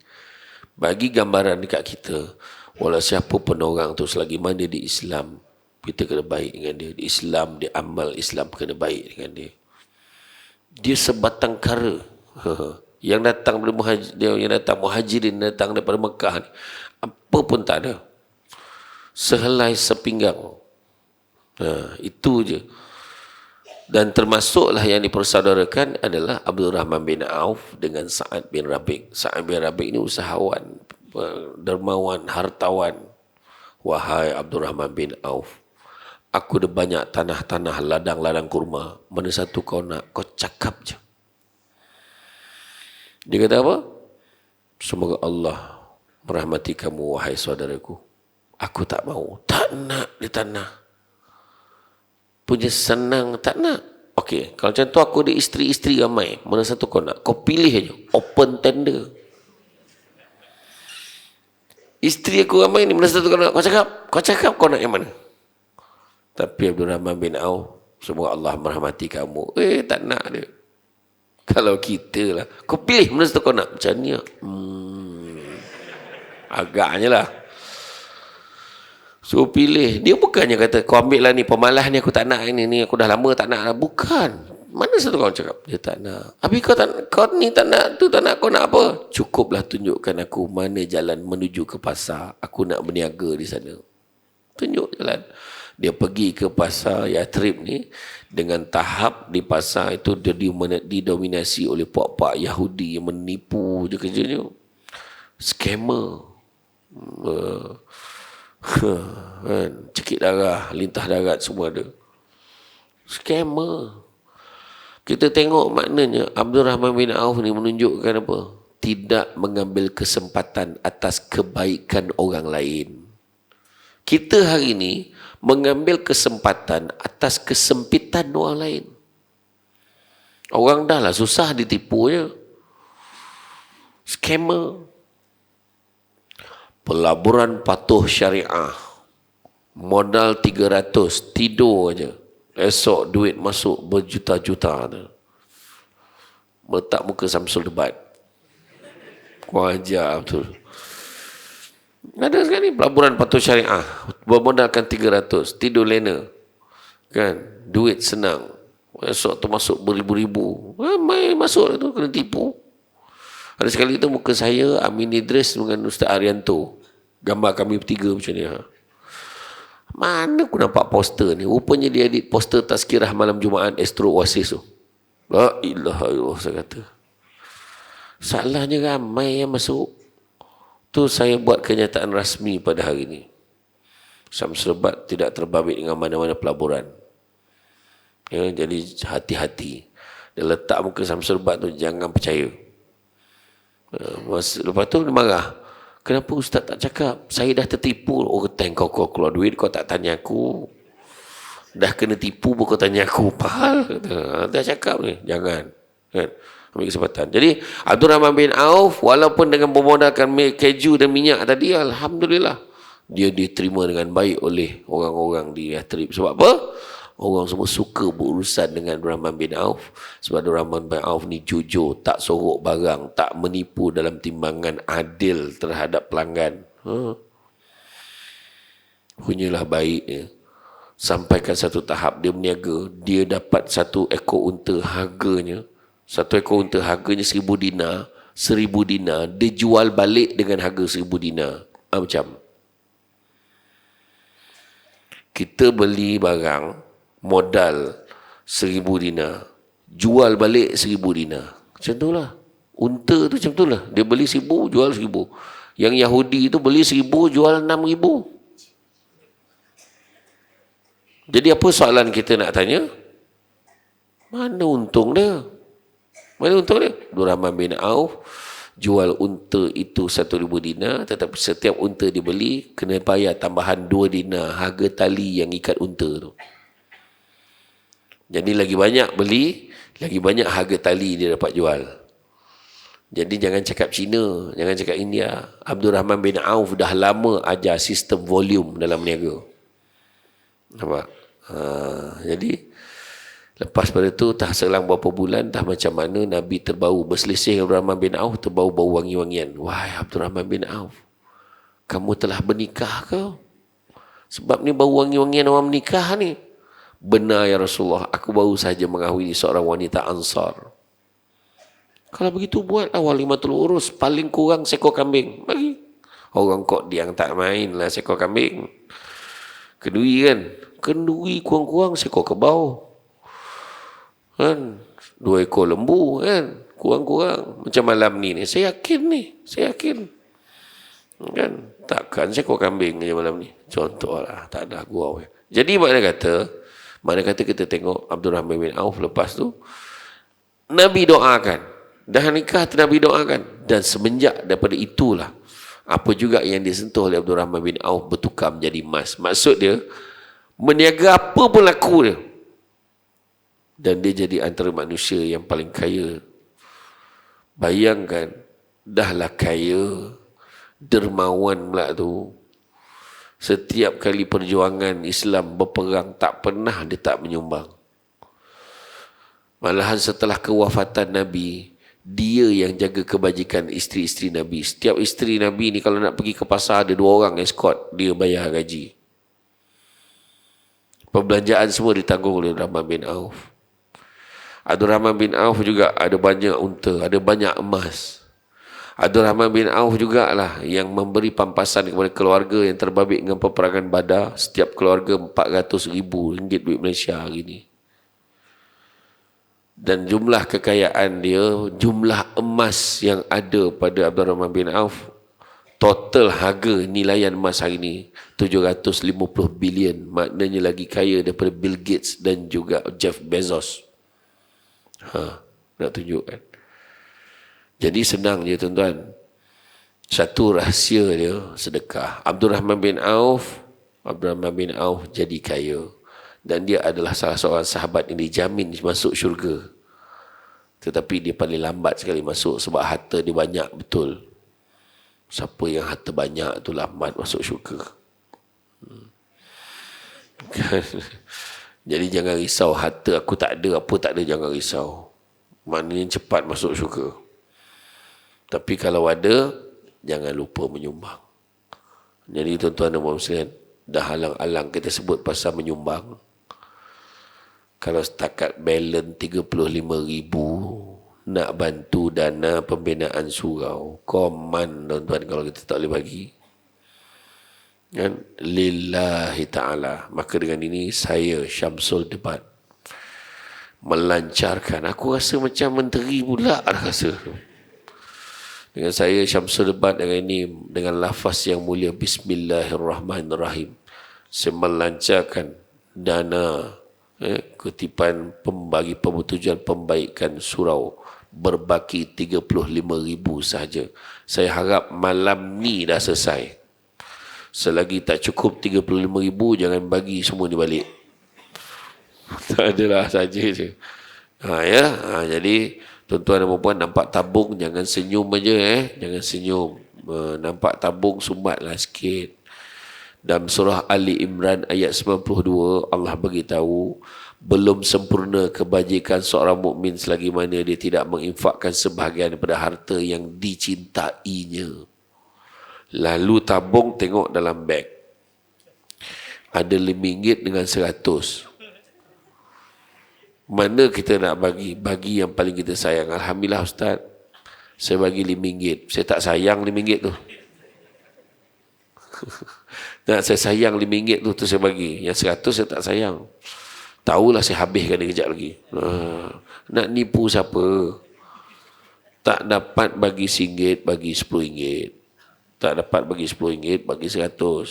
Bagi gambaran dekat kita, walau siapa pun orang tu selagi mana dia di Islam, kita kena baik dengan dia. Di Islam, dia amal Islam, kena baik dengan dia. Dia sebatang kara. Yang datang daripada Muhajirin, datang daripada Mekah ni, apa pun tak ada. Sehelai sepinggang. Itu je. Dan termasuklah yang dipersaudarakan adalah Abdul Rahman bin Auf dengan Sa'ad bin Rabiq. Sa'ad bin Rabiq ini usahawan, dermawan, hartawan. Wahai Abdul Rahman bin Auf, aku ada banyak tanah-tanah, ladang-ladang kurma. Mana satu kau nak? Kau cakap je. Dia kata apa? Semoga Allah merahmati kamu, wahai saudaraku. Aku tak mau. Tak nak, dia tak nak. Punya senang, tak nak. Okey, kalau macam tu aku ada isteri-isteri ramai. Mana satu kau nak? Kau pilih aja. Open tender. Isteri aku ramai ni, mana satu kau nak? Kau cakap kau nak yang mana? Tapi Abdul Rahman bin Auf, semoga Allah merahmati kamu. Tak nak dia. Kalau kita lah, kau pilih mana satu kau nak? Macam ni lah. Agaknya lah. So pilih. Dia bukannya kata kau ambil lah ni, pemalas ni aku tak nak, ni aku dah lama tak nak lah. Bukan. Mana satu kau cakap? Dia tak nak. Habis kau ni tak nak, tu tak nak, kau nak apa? Cukuplah tunjukkan aku mana jalan menuju ke pasar. Aku nak berniaga di sana. Tunjuk jalan. Dia pergi ke pasar Yathrib ni, dengan tahap di pasar itu dia didominasi oleh puak-puak Yahudi yang menipu je kerjanya. Scammer. Cekik darah, lintah darat semua ada. Scammer. Kita tengok maknanya Abdul Rahman bin Auf ni menunjukkan apa? Tidak mengambil kesempatan atas kebaikan orang lain. Kita hari ini mengambil kesempatan atas kesempitan orang lain. Orang dah lah susah ditipu je. Scammer. Pelaburan patuh syariah. Modal 300. Tidur aja. Esok duit masuk berjuta-juta. Meletak muka Samsul Debat. Kau ajar betul. Ada sekali pelaburan patuh syariah. Bermodalkan 300. Tidur lena. Kan? Duit senang. Esok tu masuk beribu-ribu. Mai masuk tu kena tipu. Ada sekali tu muka saya, Amin Idris dengan Ustaz Arianto. Gambar kami bertiga macam ni. Mana aku nampak poster ni? Rupanya dia edit poster tazkirah malam Jumaat Astro Oasis tu. La ilaha illallah, saya kata. Salahnya ramai yang masuk. Tu saya buat kenyataan rasmi pada hari ini. Samsul Debat tidak terbabit dengan mana-mana pelaburan. Ya, jadi hati-hati. Dia letak muka Samsul Debat tu, jangan percaya. Lepas tu dia marah. Kenapa Ustaz tak cakap? Saya dah tertipu. Oh, kau keluar duit, kau tak tanya aku. Dah kena tipu pun kau tanya aku. Pahal. Dah cakap ni. Jangan. Kan? Ambil kesempatan. Jadi, Abdul Rahman bin Auf, walaupun dengan bermodalkan keju dan minyak tadi, Alhamdulillah, dia diterima dengan baik oleh orang-orang di Yathrib. Sebab apa? Orang semua suka berurusan dengan Abdul Rahman bin Auf. Sebab Abdul Rahman bin Auf ni jujur, tak sorok barang, tak menipu dalam timbangan, adil terhadap pelanggan. Punyalah baik ya. Sampaikan satu tahap dia berniaga, dia dapat satu ekor unta harganya. Satu ekor unta harganya 1,000 dinar. 1,000 dinar, dia jual balik dengan harga 1,000 dinar. Macam kita beli barang, modal 1,000 dinar, jual balik 1,000 dinar. Macam tu lah. Unta tu macam tu lah. Dia beli 1,000, jual 1,000. Yang Yahudi itu beli 1,000 jual 6,000. Jadi apa soalan kita nak tanya? Mana untung dia? Mana untung dia? Abdul Rahman bin Auf jual unta itu 1,000 dinar, tetapi setiap unta dibeli kena bayar tambahan 2 dinar harga tali yang ikat unta tu. Jadi lagi banyak beli, lagi banyak harga tali dia dapat jual. Jadi jangan cakap Cina, jangan cakap India. Abdul Rahman bin Auf dah lama ajar sistem volume dalam berniaga. Nampak? Jadi lepas pada tu, tak selang berapa bulan, dah macam mana Nabi terbau, berselisih Abdul Rahman bin Auf, terbau bau wangi-wangian. Wahai Abdul Rahman bin Auf, kamu telah bernikah ke? Sebab ni bau wangi-wangian orang menikah ni. Benar ya Rasulullah, aku baru saja mengahwini seorang wanita Ansar. Kalau begitu buatlah walimatul urus, paling kurang seekor kambing. Bagi. Orang kok diang tak main lah seekor kambing. Kenduri kan? Kenduri kurang-kurang seekor kebau. Kan? 2 ekor lembu kan? Kurang-kurang. Macam malam ni. Saya yakin. Kan? Takkan seekor kambing je malam ni. Contoh lah. Tak ada gurau. Jadi mana kata kita tengok Abdul Rahman bin Auf lepas tu, Nabi doakan. Dah nikah Nabi doakan. Dan semenjak daripada itulah, apa juga yang disentuh oleh Abdul Rahman bin Auf bertukar menjadi emas. Maksud dia, meniaga apa pun laku dia. Dan dia jadi antara manusia yang paling kaya. Bayangkan, dahlah kaya, dermawan pula tu. Setiap kali perjuangan Islam berperang, tak pernah dia tak menyumbang. Malahan setelah kewafatan Nabi, dia yang jaga kebajikan isteri-isteri Nabi. Setiap isteri Nabi ni kalau nak pergi ke pasar, ada 2 orang escort, dia bayar gaji. Perbelanjaan semua ditanggung oleh Rahman bin Auf. Abdul Rahman bin Auf juga ada banyak unta, ada banyak emas. Abdul Rahman bin Auf jugalah yang memberi pampasan kepada keluarga yang terbabit dengan peperangan Badar. Setiap keluarga RM400,000 duit Malaysia hari ni. Dan jumlah kekayaan dia, jumlah emas yang ada pada Abdul Rahman bin Auf, total harga nilaian emas hari ni 750 bilion. Maknanya lagi kaya daripada Bill Gates dan juga Jeff Bezos. Nak tunjukkan. Jadi senang je tuan-tuan. Satu rahsia dia sedekah. Abdul Rahman bin Auf jadi kaya. Dan dia adalah salah seorang sahabat yang dijamin masuk syurga. Tetapi dia paling lambat sekali masuk sebab harta dia banyak betul. Siapa yang harta banyak tu lambat masuk syurga. Jadi jangan risau, harta aku tak ada, apa tak ada, jangan risau. Maknanya cepat masuk syurga. Tapi kalau ada, jangan lupa menyumbang. Jadi tuan-tuan dan puan sekalian, dah alang-alang kita sebut pasal menyumbang. Kalau setakat balance 35,000 nak bantu dana pembinaan surau, koman tuan-tuan kalau kita tak boleh bagi. Kan? Lillahi ta'ala. Maka dengan ini saya Syamsul Debat melancarkan. Aku rasa macam menteri pula rasa. Dengan saya Syamsul Debat dengan ini, dengan lafaz yang mulia Bismillahirrahmanirrahim, saya melancarkan dana kutipan pembagi pertujuan pembaikan surau berbaki 35,000 sahaja. Saya harap malam ni dah selesai. Selagi tak cukup 35,000, jangan bagi semua ni balik. Tak adalah saja je. Jadi tuan-tuan dan puan nampak tabung, jangan senyum aja jangan senyum. Nampak tabung, sumbatlah sikit. Dalam surah Ali Imran ayat 92, Allah beritahu, belum sempurna kebajikan seorang mukmin selagi mana dia tidak menginfakkan sebahagian daripada harta yang dicintainya. Lalu tabung, tengok dalam beg. Ada RM5 dengan 100. Mana kita nak bagi? Bagi yang paling kita sayang. Alhamdulillah Ustaz, saya bagi RM5. Saya tak sayang RM5 tu. Nak saya sayang RM5 tu saya bagi. Yang 100 saya tak sayang. Tahulah saya habiskan dia kejap lagi. Nak nipu siapa? Tak dapat bagi RM1, bagi RM10. Tak dapat bagi RM10, bagi RM100.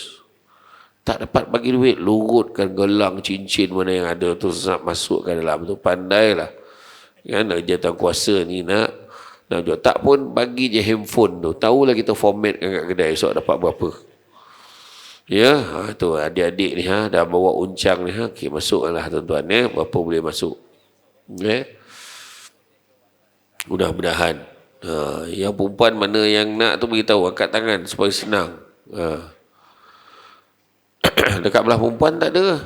Tak dapat bagi duit, lurutkan gelang cincin mana yang ada tu, masukkan dalam tu. Pandailah. Kan jawatan kuasa ni nak jual. Tak pun bagi je handphone tu. Tahulah kita format kat kedai esok dapat berapa. Ya, tu adik-adik ni dah bawa uncang ni okey, masukkanlah tuan-tuan berapa boleh masuk. Okey. Mudah-mudahan. Yang perempuan mana yang nak tu beritahu, angkat tangan supaya senang. Dekat belah perempuan tak ada.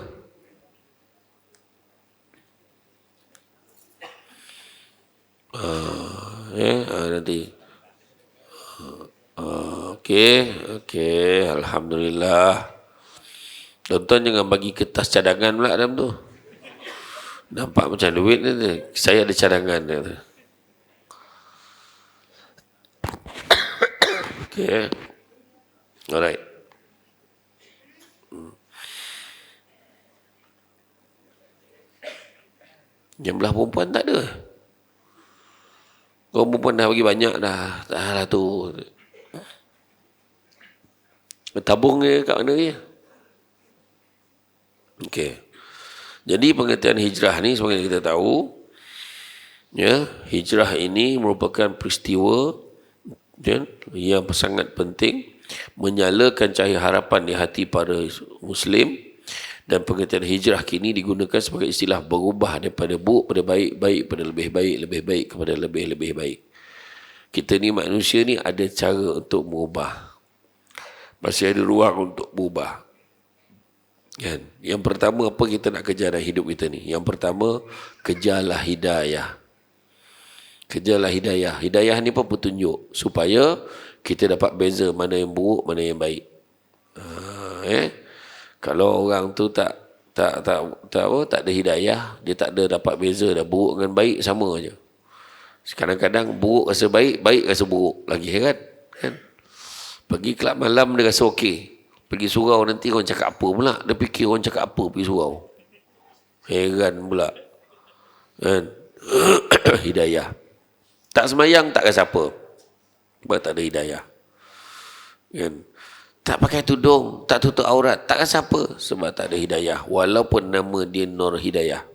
Nanti. Okey. Alhamdulillah. Tuan-tuan jangan bagi kertas cadangan pula dalam tu. Nampak macam duit ni. Saya ada cadangan dia tu. Okey. Alright. Yang belah perempuan tak ada. Kau perempuan dah bagi banyak dah. Tak lah tu. Tabung dia kat mana dia? Okey. Jadi pengertian hijrah ni sebagai kita tahu, ya, hijrah ini merupakan peristiwa yang sangat penting menyalakan cahaya harapan di hati para Muslim. Dan pengertian hijrah kini digunakan sebagai istilah berubah daripada buruk pada baik, baik pada lebih baik, lebih baik kepada lebih baik. Kita ni manusia ni ada cara untuk berubah. Masih ada ruang untuk berubah. Kan? Yang pertama, apa kita nak kejar dalam hidup kita ni? Yang pertama, kejarlah hidayah. Kejarlah hidayah. Hidayah ni pun petunjuk supaya kita dapat beza mana yang buruk, mana yang baik. Kalau orang tu tak ada hidayah, dia tak ada dapat beza dah, buruk dengan baik sama aja. Kadang-kadang buruk rasa baik, baik rasa buruk lagi, kan? Pergi kelab malam dia rasa okey. Pergi surau nanti orang cakap apa pula? Dia fikir orang cakap apa pergi surau. Heran pula. Kan? Hidayah. Tak semayang tak rasa apa. Sebab tak ada hidayah. Kan? Tak pakai tudung, tak tutup aurat, tak rasa apa. Sebab tak ada hidayah. Walaupun nama dia Nur Hidayah.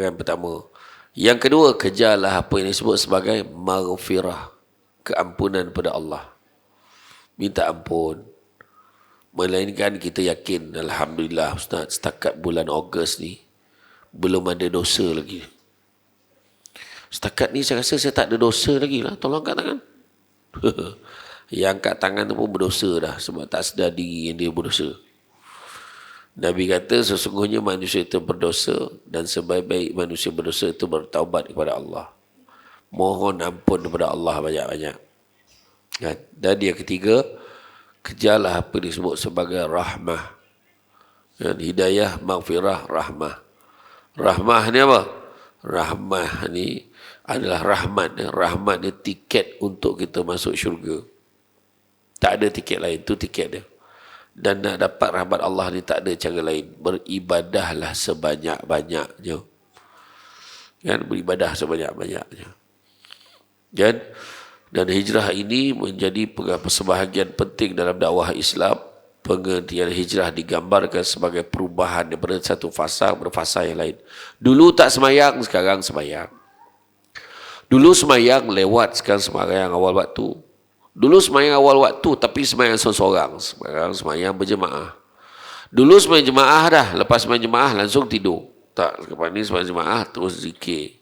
Yang pertama. Yang kedua, kejarlah apa yang disebut sebagai maghfirah. Keampunan pada Allah. Minta ampun. Melainkan kita yakin, Alhamdulillah Ustaz, setakat bulan Ogos ni, belum ada dosa lagi. Setakat ni saya rasa saya tak ada dosa lagi lah. Tolong angkat tangan. Yang angkat tangan tu pun berdosa dah. Sebab tak sedar diri yang dia berdosa. Nabi kata sesungguhnya manusia itu berdosa. Dan sebaik-baik manusia berdosa itu bertaubat kepada Allah. Mohon ampun kepada Allah banyak-banyak. Dan yang ketiga, kejarlah apa disebut sebagai rahmah. Hidayah, maghfirah, rahmah. Rahmah ni apa? Rahmah ni adalah rahmat. Rahmat ni tiket untuk kita masuk syurga. Tak ada tiket lain, tu tiket dia. Dan nak dapat rahmat Allah ni tak ada cara lain. Beribadahlah sebanyak-banyaknya. Kan? Beribadah sebanyak-banyaknya. Kan? Dan hijrah ini menjadi sebahagian penting dalam dakwah Islam. Pengertian hijrah digambarkan sebagai perubahan daripada satu fasa ke fasa yang lain. Dulu tak semayang, sekarang semayang. Dulu semayang lewat, sekarang semayang awal waktu. Dulu semayang awal waktu tapi semayang seorang-seorang. Sekarang semayang berjemaah. Dulu semayang jemaah dah, lepas semayang jemaah langsung tidur. Tak, lepas ni semayang jemaah terus zikir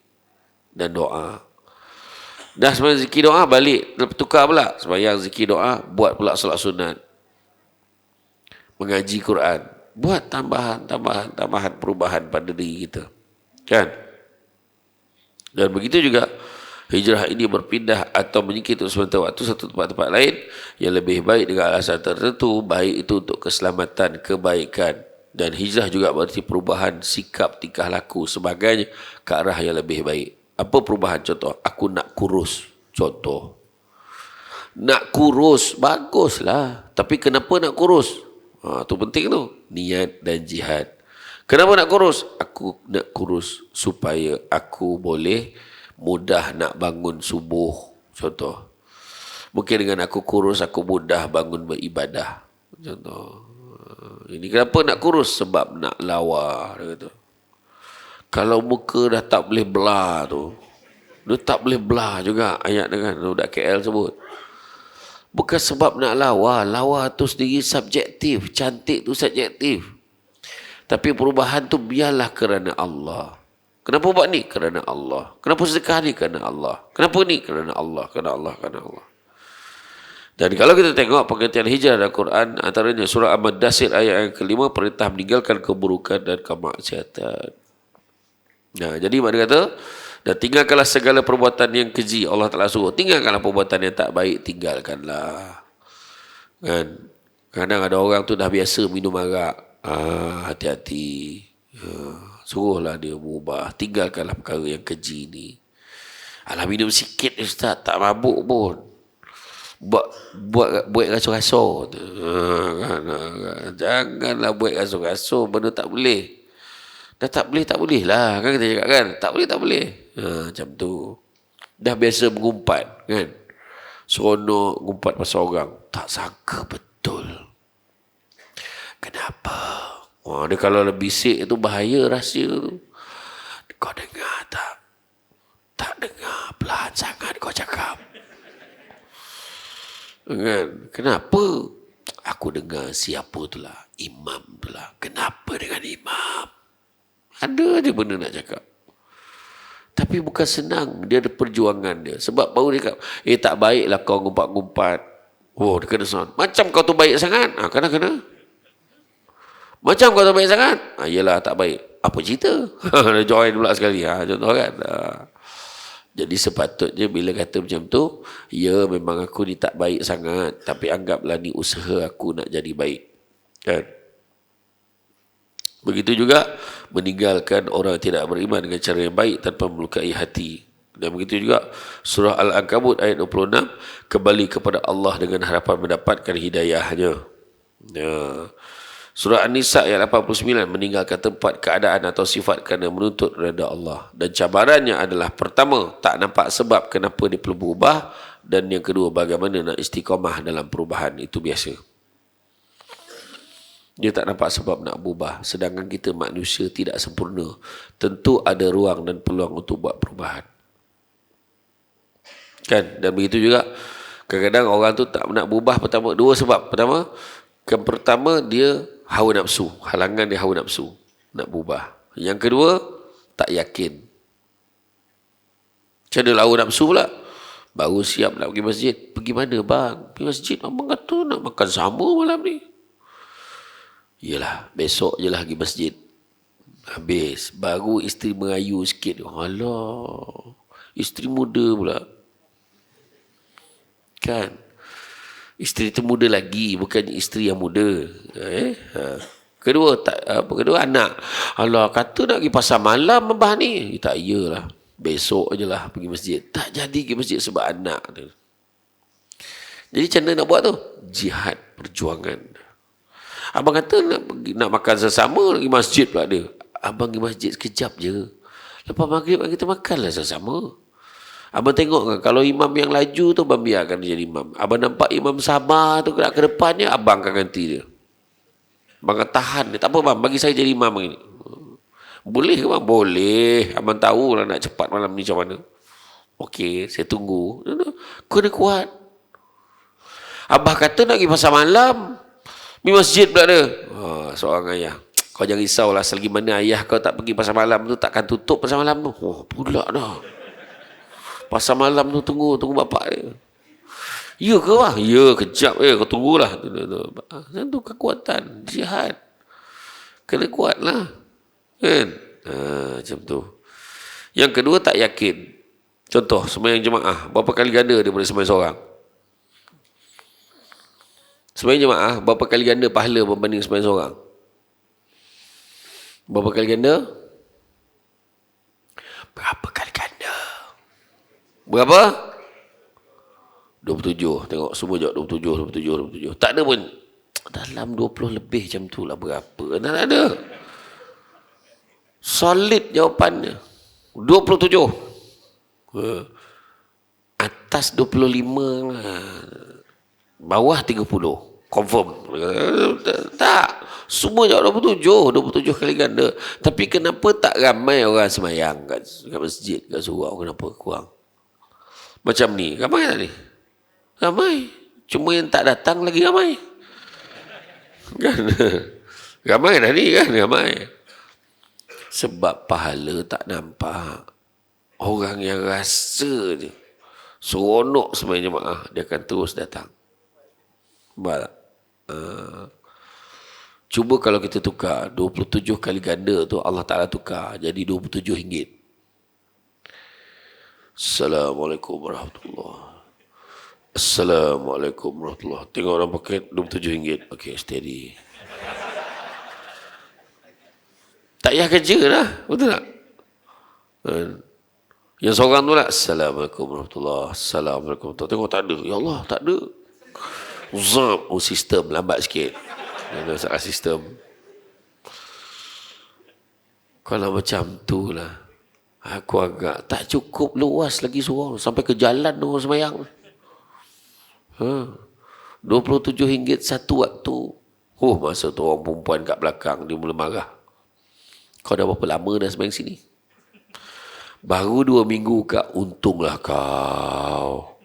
dan doa. Dah semayang zikir doa balik, tukar pula. Semayang zikir doa, buat pula solat sunat. Mengaji Quran. Buat tambahan perubahan pada diri kita. Kan? Dan begitu juga hijrah ini berpindah atau menyingkir untuk sementara waktu satu tempat-tempat lain yang lebih baik dengan alasan tertentu, baik itu untuk keselamatan, kebaikan. Dan hijrah juga berarti perubahan sikap, tingkah laku sebagainya ke arah yang lebih baik. Apa perubahan? Contoh, aku nak kurus. Contoh. Nak kurus, baguslah. Tapi kenapa nak kurus? Itu penting tu. Niat dan jihad. Kenapa nak kurus? Aku nak kurus supaya aku boleh mudah nak bangun subuh. Contoh. Mungkin dengan aku kurus, aku mudah bangun beribadah. Contoh. Ini kenapa nak kurus? Sebab nak lawa. Dia kata. Kalau muka dah tak boleh belah tu, dia tak boleh belah juga ayat dengan budak KL sebut. Bukan sebab nak lawa. Lawa tu sendiri subjektif. Cantik tu subjektif. Tapi perubahan tu biarlah kerana Allah. Kenapa buat ni? Kerana Allah. Kenapa sedekah ni? Kerana Allah. Kenapa ni? Kerana Allah. Kerana Allah. Kerana Allah. Dan kalau kita tengok pengertian hijrah dalam Quran, antaranya surah Al-Mudaththir ayat yang kelima, perintah meninggalkan keburukan dan kemaksiatan. Nah, jadi makna kata, dan tinggalkanlah segala perbuatan yang keji. Allah Ta'ala suruh, tinggalkanlah perbuatan yang tak baik, tinggalkanlah. Kan? Kadang ada orang tu dah biasa minum arak. Hati-hati. Suruhlah dia berubah. Tinggalkanlah perkara yang keji ni. Alah, minum sikit Ustaz, tak mabuk pun. Buat raso-raso. Janganlah buat raso-raso, benda tak boleh. Dah tak boleh lah. Kan kita cakap kan, tak boleh. Macam tu. Dah biasa mengumpat kan. Seronok ngumpat pasal orang. Tak sangka betul. Kenapa? Dia kalau lebih bisik itu bahaya rahsia tu. Kau dengar tak? Tak dengar. Pelan sangat kau cakap. Kan? Kenapa? Aku dengar siapa tu lah. Imam tu lah. Kenapa dengan imam? Ada je benda nak cakap. Tapi bukan senang. Dia ada perjuangan dia. Sebab baru dia cakap, tak baiklah kau ngumpat-ngumpat. Oh, dia kena sound. Macam kau tu baik sangat. Kena. Macam kau tu baik sangat. Yelah, tak baik. Apa cerita? Dia join pula sekali. Contoh kan. Jadi sepatutnya bila kata macam tu, ya memang aku ni tak baik sangat, tapi anggaplah ni usaha aku nak jadi baik. Kan? Begitu juga meninggalkan orang yang tidak beriman dengan cara yang baik tanpa melukai hati. Dan begitu juga surah Al-Ankabut ayat 26, kembali kepada Allah dengan harapan mendapatkan hidayahnya. Surah An-Nisa ayat 89, meninggalkan tempat, keadaan atau sifat kerana menuntut redha Allah. Dan cabarannya adalah, pertama, tak nampak sebab kenapa dia perlu berubah, dan yang kedua, bagaimana nak istiqamah dalam perubahan. Itu biasa. Dia tak nampak sebab nak berubah. Sedangkan kita manusia tidak sempurna. Tentu ada ruang dan peluang untuk buat perubahan. Kan? Dan begitu juga, kadang-kadang orang tu tak nak berubah. Pertama, dua sebab. Pertama, dia hawa nafsu. Halangan dia hawa nafsu. Nak berubah. Yang kedua, tak yakin. Macam mana hawa nafsu pula? Baru siap nak pergi masjid. Pergi mana bang? Pergi masjid. Abang kata nak makan sama malam ni. Yelah, besok je lah pergi masjid. Habis. Baru isteri merayu sikit. Alah. Isteri muda pula. Kan? Isteri tu muda lagi. Bukan isteri yang muda. Kedua, anak. Alah, kata nak pergi pasar malam abah ni. Tak, iyalah. Besok je lah pergi masjid. Tak jadi pergi masjid sebab anak tu. Jadi macam mana nak buat tu? Jihad perjuangan. Abang kata nak makan sesama, nak pergi masjid pula dia. Abang pergi masjid sekejap je. Lepas maghrib kita makanlah sesama. Abang tengok kan, kalau imam yang laju tu, abang biarkan dia jadi imam. Abang nampak imam sabar tu ke depannya, abang akan ganti dia. Abang akan tahan dia. Tak apa bang, bagi saya jadi imam begini. Boleh ke bang? Boleh. Abang tahulah nak cepat malam ni macam mana. Okey, saya tunggu. Kena kuat. Abah kata nak pergi pasar malam. Pergi masjid pula dia. Seorang ayah. Kau jangan risaulah, selagi mana ayah kau tak pergi pasar malam tu, takkan tutup pasar malam tu. Pula dah. Pasar malam tu tunggu bapak dia. Ya ke bang? Ya, kejap kau tunggulah. Itu kekuatan, jihad. Kena kuatlah. Kan? Macam tu. Yang kedua, tak yakin. Contoh, sembahyang jemaah. Berapa kali ganda daripada sembahyang seorang? Sembahyang jemaah, berapa kali ganda pahala berbanding sembahyang seorang? Berapa kali ganda? Berapa kali ganda? Berapa? 27. Tengok semua jawab 27. Tak ada pun. Dalam 20 lebih macam tu lah berapa. Tak ada. Solid jawapannya. 27. atas 25, bawah 30. Confirm. Tak. Semua jawab 27 kali ganda. Tapi kenapa tak ramai orang semayang kat masjid, kat surau? Kenapa kurang? Macam ni. Ramai tak ni? Ramai. Cuma yang tak datang lagi ramai. Kan? Ramai dah ni kan? Ramai. Sebab pahala tak nampak. Orang yang rasa je seronok semayang jemaah, dia akan terus datang. Nampak tak? Cuba kalau kita tukar 27 kali ganda tu, Allah Ta'ala tukar jadi RM27. Assalamualaikum warahmatullahi. Assalamualaikum warahmatullahi. Tengok orang pakai RM27. Okey, steady. Tak payah kerja dah. Betul tak? Yang seorang tu lah, Assalamualaikum warahmatullahi. Assalamualaikum warahmatullahi. Tengok tak ada. Ya Allah, tak ada. Zap. Oh, sistem lambat sikit. Ada masalah sistem. Kalau macam tu lah, aku agak tak cukup luas lagi surau. Sampai ke jalan orang semayang. RM27 satu waktu. Masa tu orang perempuan kat belakang, dia mula marah. Kau dah berapa lama dah semayang sini? Baru 2 minggu kak. Untunglah kau.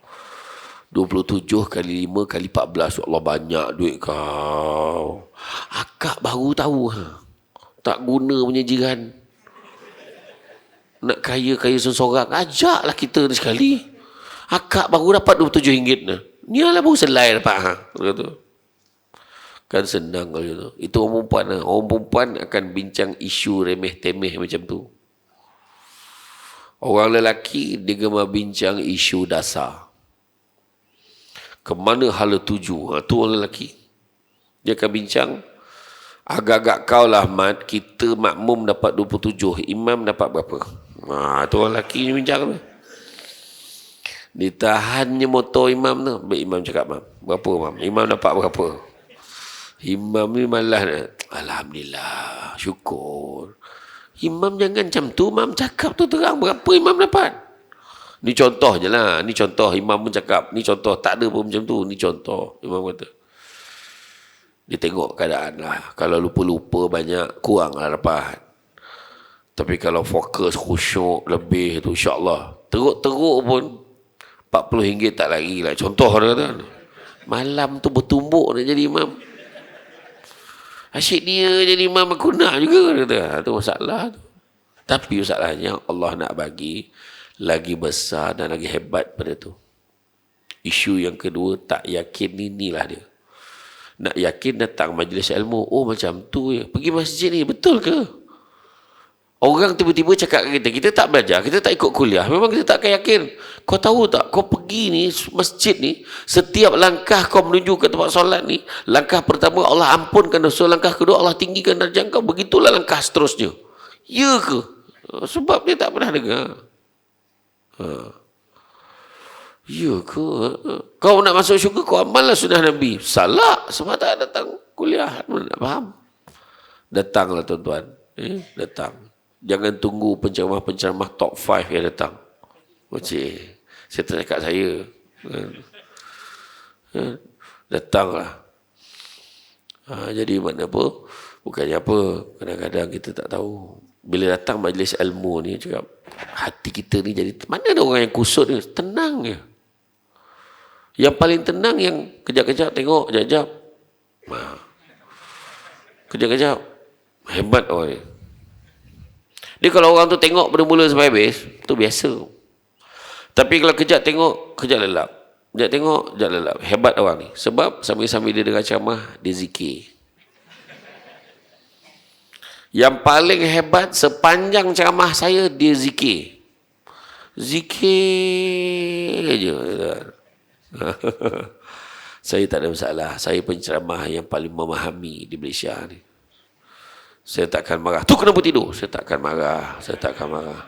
27 kali 5 kali 14. Ya Allah, banyak duit kau. Akak baru tahu. Tak guna punya jiran. Nak kaya-kaya seorang. Ajaklah kita ni sekali. Akak baru dapat RM27. Ni lah baru selai dapat. Kata. Kan senang kalau itu. Itu orang perempuan. Orang perempuan akan bincang isu remeh-temeh macam tu. Orang lelaki, dia gemar bincang isu dasar. Kemana hala tuju? Tu orang lelaki. Dia akan bincang, agak-agak kau lah Mat, kita makmum dapat 27, imam dapat berapa? Tu orang lelaki ni bincang tu. Ditahannya motor imam tu. Baik, imam cakap, Mam, berapa Mam? Imam dapat berapa? Imam ni malah, Alhamdulillah, syukur. Imam jangan macam tu, Mam cakap tu terang berapa imam dapat. Ni contoh je lah. Ni contoh. Imam pun cakap. Ni contoh. Tak ada pun macam tu. Ni contoh. Imam kata. Dia tengok keadaan lah. Kalau lupa-lupa banyak, kurang lah dapat. Tapi kalau fokus, khusyuk, lebih tu, insyaAllah. Teruk-teruk pun, RM40 tak lagi lah. Contoh dia kata. Malam tu bertumbuk nak jadi imam. Asyik dia jadi imam, aku nak juga. Dia kata. Tu masalah tu. Tapi masalahnya, Allah nak bagi lagi besar dan lagi hebat pada tu. Isu yang kedua, tak yakin, inilah dia. Nak yakin datang majlis ilmu. Oh macam tu ya. Pergi masjid ni, betul ke? Orang tiba-tiba cakap ke kita, kita tak belajar, kita tak ikut kuliah, memang kita tak akan yakin. Kau tahu tak, kau pergi ni, masjid ni, setiap langkah kau menuju ke tempat solat ni, langkah pertama Allah ampunkan dosa, langkah kedua Allah tinggikan darjah kau, begitulah langkah seterusnya. Ya ke? Sebab dia tak pernah dengar. Ya ke? Kau nak masuk syurga, kau amallah sunnah Nabi. Salah, sebab tak datang kuliah. Mana nak faham? Datanglah tuan-tuan. Datang. Jangan tunggu penceramah-penceramah top 5 yang datang. Cik, saya tak cakap saya. Datanglah. Jadi mana apa? Bukannya apa. Kadang-kadang kita tak tahu. Bila datang majlis ilmu ni, cakap, hati kita ni jadi, mana ada orang yang kusut ni? Tenang je. Yang paling tenang yang kejap-kejap tengok, kejap-kejap. Kejap-kejap. Hebat orang ni. Dia kalau orang tu tengok bermula sampai habis, tu biasa. Tapi kalau kejap tengok, kejap lelap. Kejap tengok, kejap lelap. Hebat orang ni. Sebab sambil-sambil dia dengar ceramah, dia zikir. Yang paling hebat sepanjang ceramah saya, dia zikir. Zikir je. Saya tak ada masalah. Saya penceramah yang paling memahami di Malaysia ni. Saya takkan marah. Tu kenapa tidur? Saya takkan marah. Saya takkan marah.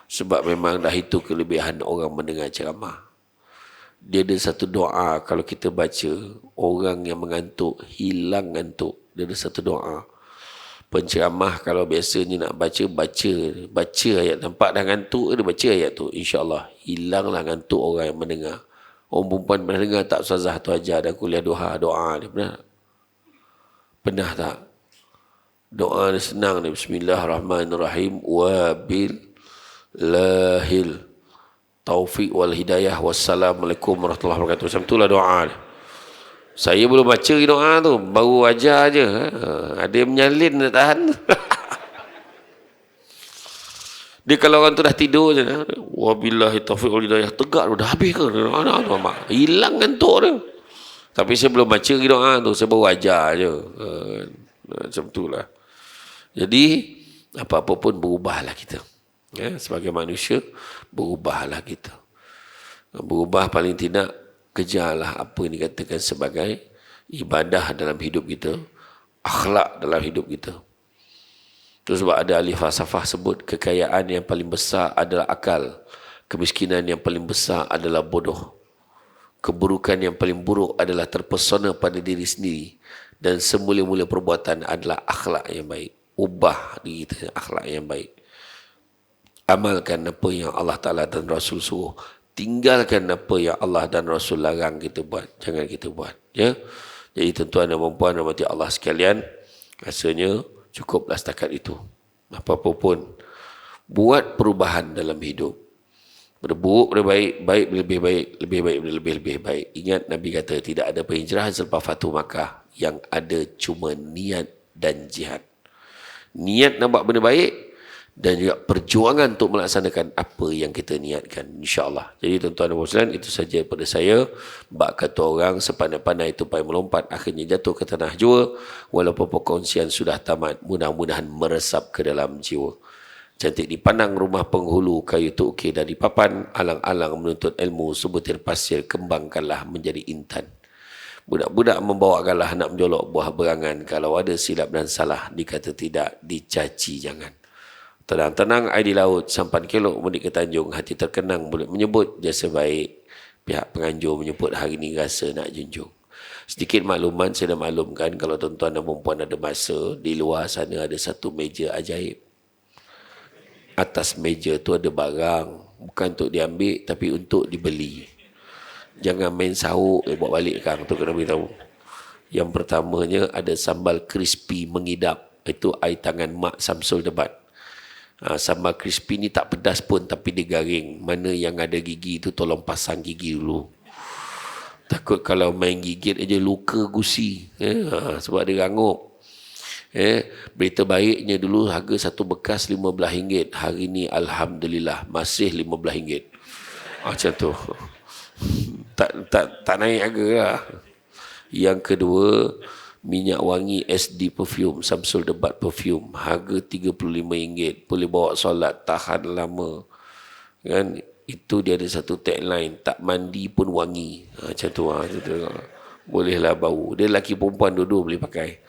Sebab memang dah itu kelebihan orang mendengar ceramah. Dia ada satu doa, kalau kita baca, orang yang mengantuk, hilang ngantuk. Dia ada satu doa. penceramah kalau biasanya nak baca ayat, nampak dah ngantuk, dia baca ayat tu, insya-Allah hilanglah ngantuk orang yang mendengar. Orang perempuan pernah dengar tak ustazah tu ajar dan kuliah doa dia pernah tak? Doa dia senang ni, bismillahirrahmanirrahim, wabil lahil taufiq wal hidayah, wassalamualaikum warahmatullahi wabarakatuh. Macam itulah doa dia. Saya belum baca doa tu, baru ajar je. Ada yang menyalin, dia tahan. Dia kalau orang tu dah tidur je, wabillahi taufiq wal hidayah, tegak tu, dah habis ke? Hilang ngantuk dia. Tapi saya belum baca doa tu, saya baru ajar je. Macam itulah. Jadi, apa-apa pun berubahlah kita. Ya, sebagai manusia, berubahlah kita. Berubah paling tidak, kejarlah apa yang dikatakan sebagai ibadah dalam hidup kita, akhlak dalam hidup kita. Terus sebab ada ahli falsafah sebut, kekayaan yang paling besar adalah akal, kemiskinan yang paling besar adalah bodoh, keburukan yang paling buruk adalah terpesona pada diri sendiri, dan semula-mula perbuatan adalah akhlak yang baik. Ubah diri kita akhlak yang baik. Amalkan apa yang Allah Ta'ala dan Rasul suruh. Tinggalkan apa yang Allah dan Rasul larang kita buat. Jangan kita buat. Ya? Jadi tuan-tuan dan puan-puan rahmati Allah sekalian, rasanya cukuplah setakat itu. Apa-apa pun, buat perubahan dalam hidup. Berburuk lebih baik, baik lebih baik, lebih baik lebih baik. Ingat Nabi kata, tidak ada penghijrahan selepas Fatu Makkah. Yang ada cuma niat dan jihad. Niat nak buat benda baik, dan juga perjuangan untuk melaksanakan apa yang kita niatkan, insya-Allah. Jadi tuan-tuan dan puan-puan, itu saja daripada saya. Bak kata orang, sepandai-pandai tupai melompat, akhirnya jatuh ke tanah jua. Walaupun perkongsian sudah tamat, mudah-mudahan meresap ke dalam jiwa. Cantik dipandang rumah penghulu, kayu tu ukir dari papan, alang-alang menuntut ilmu, sebutir pasir kembangkanlah menjadi intan. Budak-budak membawakanlah nak menjolok buah berangan, kalau ada silap dan salah, dikata tidak, dicaci jangan. Tenang-tenang air di laut, sampan kelok mudik ke Tanjung, hati terkenang boleh menyebut jasa baik. Pihak penganjur menyebut hari ini rasa nak junjung. Sedikit makluman, saya dah maklumkan kalau tuan-tuan dan perempuan ada masa, di luar sana ada satu meja ajaib. Atas meja tu ada barang, bukan untuk diambil tapi untuk dibeli. Jangan main sahuk, bawa balik kang, tu kena beritahu. Yang pertamanya ada sambal crispy mengidap. Itu air tangan Mak Samsul Debat. Sambal crispy ni tak pedas pun tapi dia garing. Mana yang ada gigi tu tolong pasang gigi dulu. Takut kalau main gigit aja luka gusi. Sebab dia rangup. Berita baiknya dulu harga satu bekas RM15. Hari ni Alhamdulillah masih RM15. Macam tu. Tak naik harga lah. Yang kedua, minyak wangi SD perfume, Samsul Debat perfume, harga RM35. Boleh bawa solat, tahan lama. Kan? Itu dia ada satu tagline, tak mandi pun wangi. Macam tu. Bolehlah bau. Dia lelaki perempuan dua-dua boleh pakai.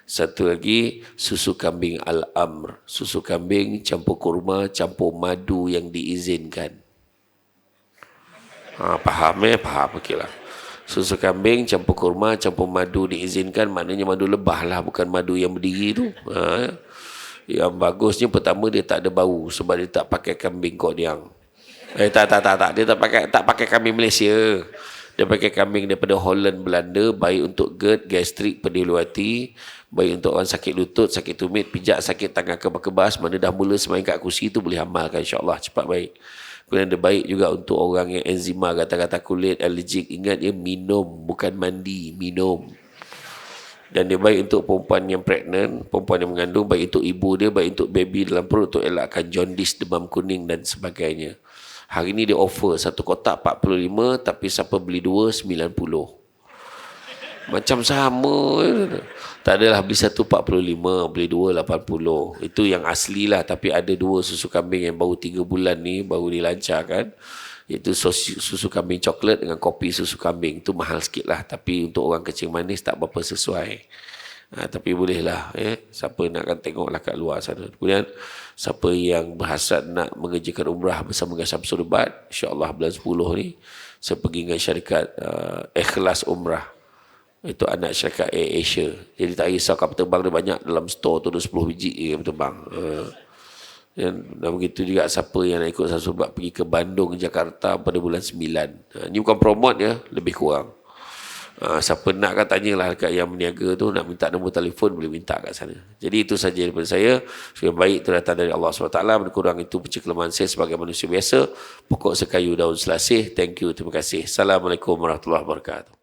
Satu lagi, susu kambing Al-Amr. Susu kambing campur kurma, campur madu yang diizinkan. Faham Faham, okey lah. Susu kambing campur kurma, campur madu diizinkan, maknanya madu lebah lah, bukan madu yang berdiri tu. Yang bagusnya pertama dia tak ada bau sebab dia tak pakai kambing Kodiang. Tak. Dia tak pakai kambing Malaysia. Dia pakai kambing daripada Holland, Belanda, baik untuk GERD, gastrik, pedih hati, baik untuk orang sakit lutut, sakit tumit, pijak, sakit tangan kebas-kebas, mana dah mula semain kat kursi tu boleh amalkan, insya-Allah cepat baik. Kemudian dia baik juga untuk orang yang enzima, kata-kata kulit, alergik. Ingat ya, minum, bukan mandi, minum. Dan dia baik untuk perempuan yang pregnant, perempuan yang mengandung, baik untuk ibu dia, baik untuk baby dalam perut, untuk elakkan jaundice, demam kuning dan sebagainya. Hari ni dia offer satu kotak 45, tapi siapa beli dua 90. Macam sama. Tak adalah beli satu 45, beli dua 80. Itu yang asli lah. Tapi ada dua susu kambing yang baru 3 bulan ni, baru dilancarkan. Itu susu kambing coklat dengan kopi susu kambing. Itu mahal sikit lah. Tapi untuk orang kecil manis tak berapa sesuai. Tapi bolehlah. Siapa nak akan tengoklah kat luar sana. Kemudian, siapa yang berhasrat nak mengerjakan umrah bersama dengan Samsul Debat, insyaAllah bulan 10 ni, saya pergi dengan syarikat Ikhlas Umrah. Itu anak syarikat Air Asia. Jadi tak risau kapal terbang dia banyak, dalam store tu ada 10 biji kapal terbang. Dan begitu juga siapa yang nak ikut Samsul Bak pergi ke Bandung, Jakarta pada bulan 9. Ini bukan promote ya, lebih kurang. Siapa nak kan tanyalah dekat yang berniaga tu, nak minta nombor telefon boleh minta kat sana. Jadi itu saja daripada saya. Yang baik itu datang dari Allah SWT. Berkurang itu punca kelemahan saya sebagai manusia biasa. Pokok sekayu daun selasih. Thank you, terima kasih. Assalamualaikum warahmatullahi wabarakatuh.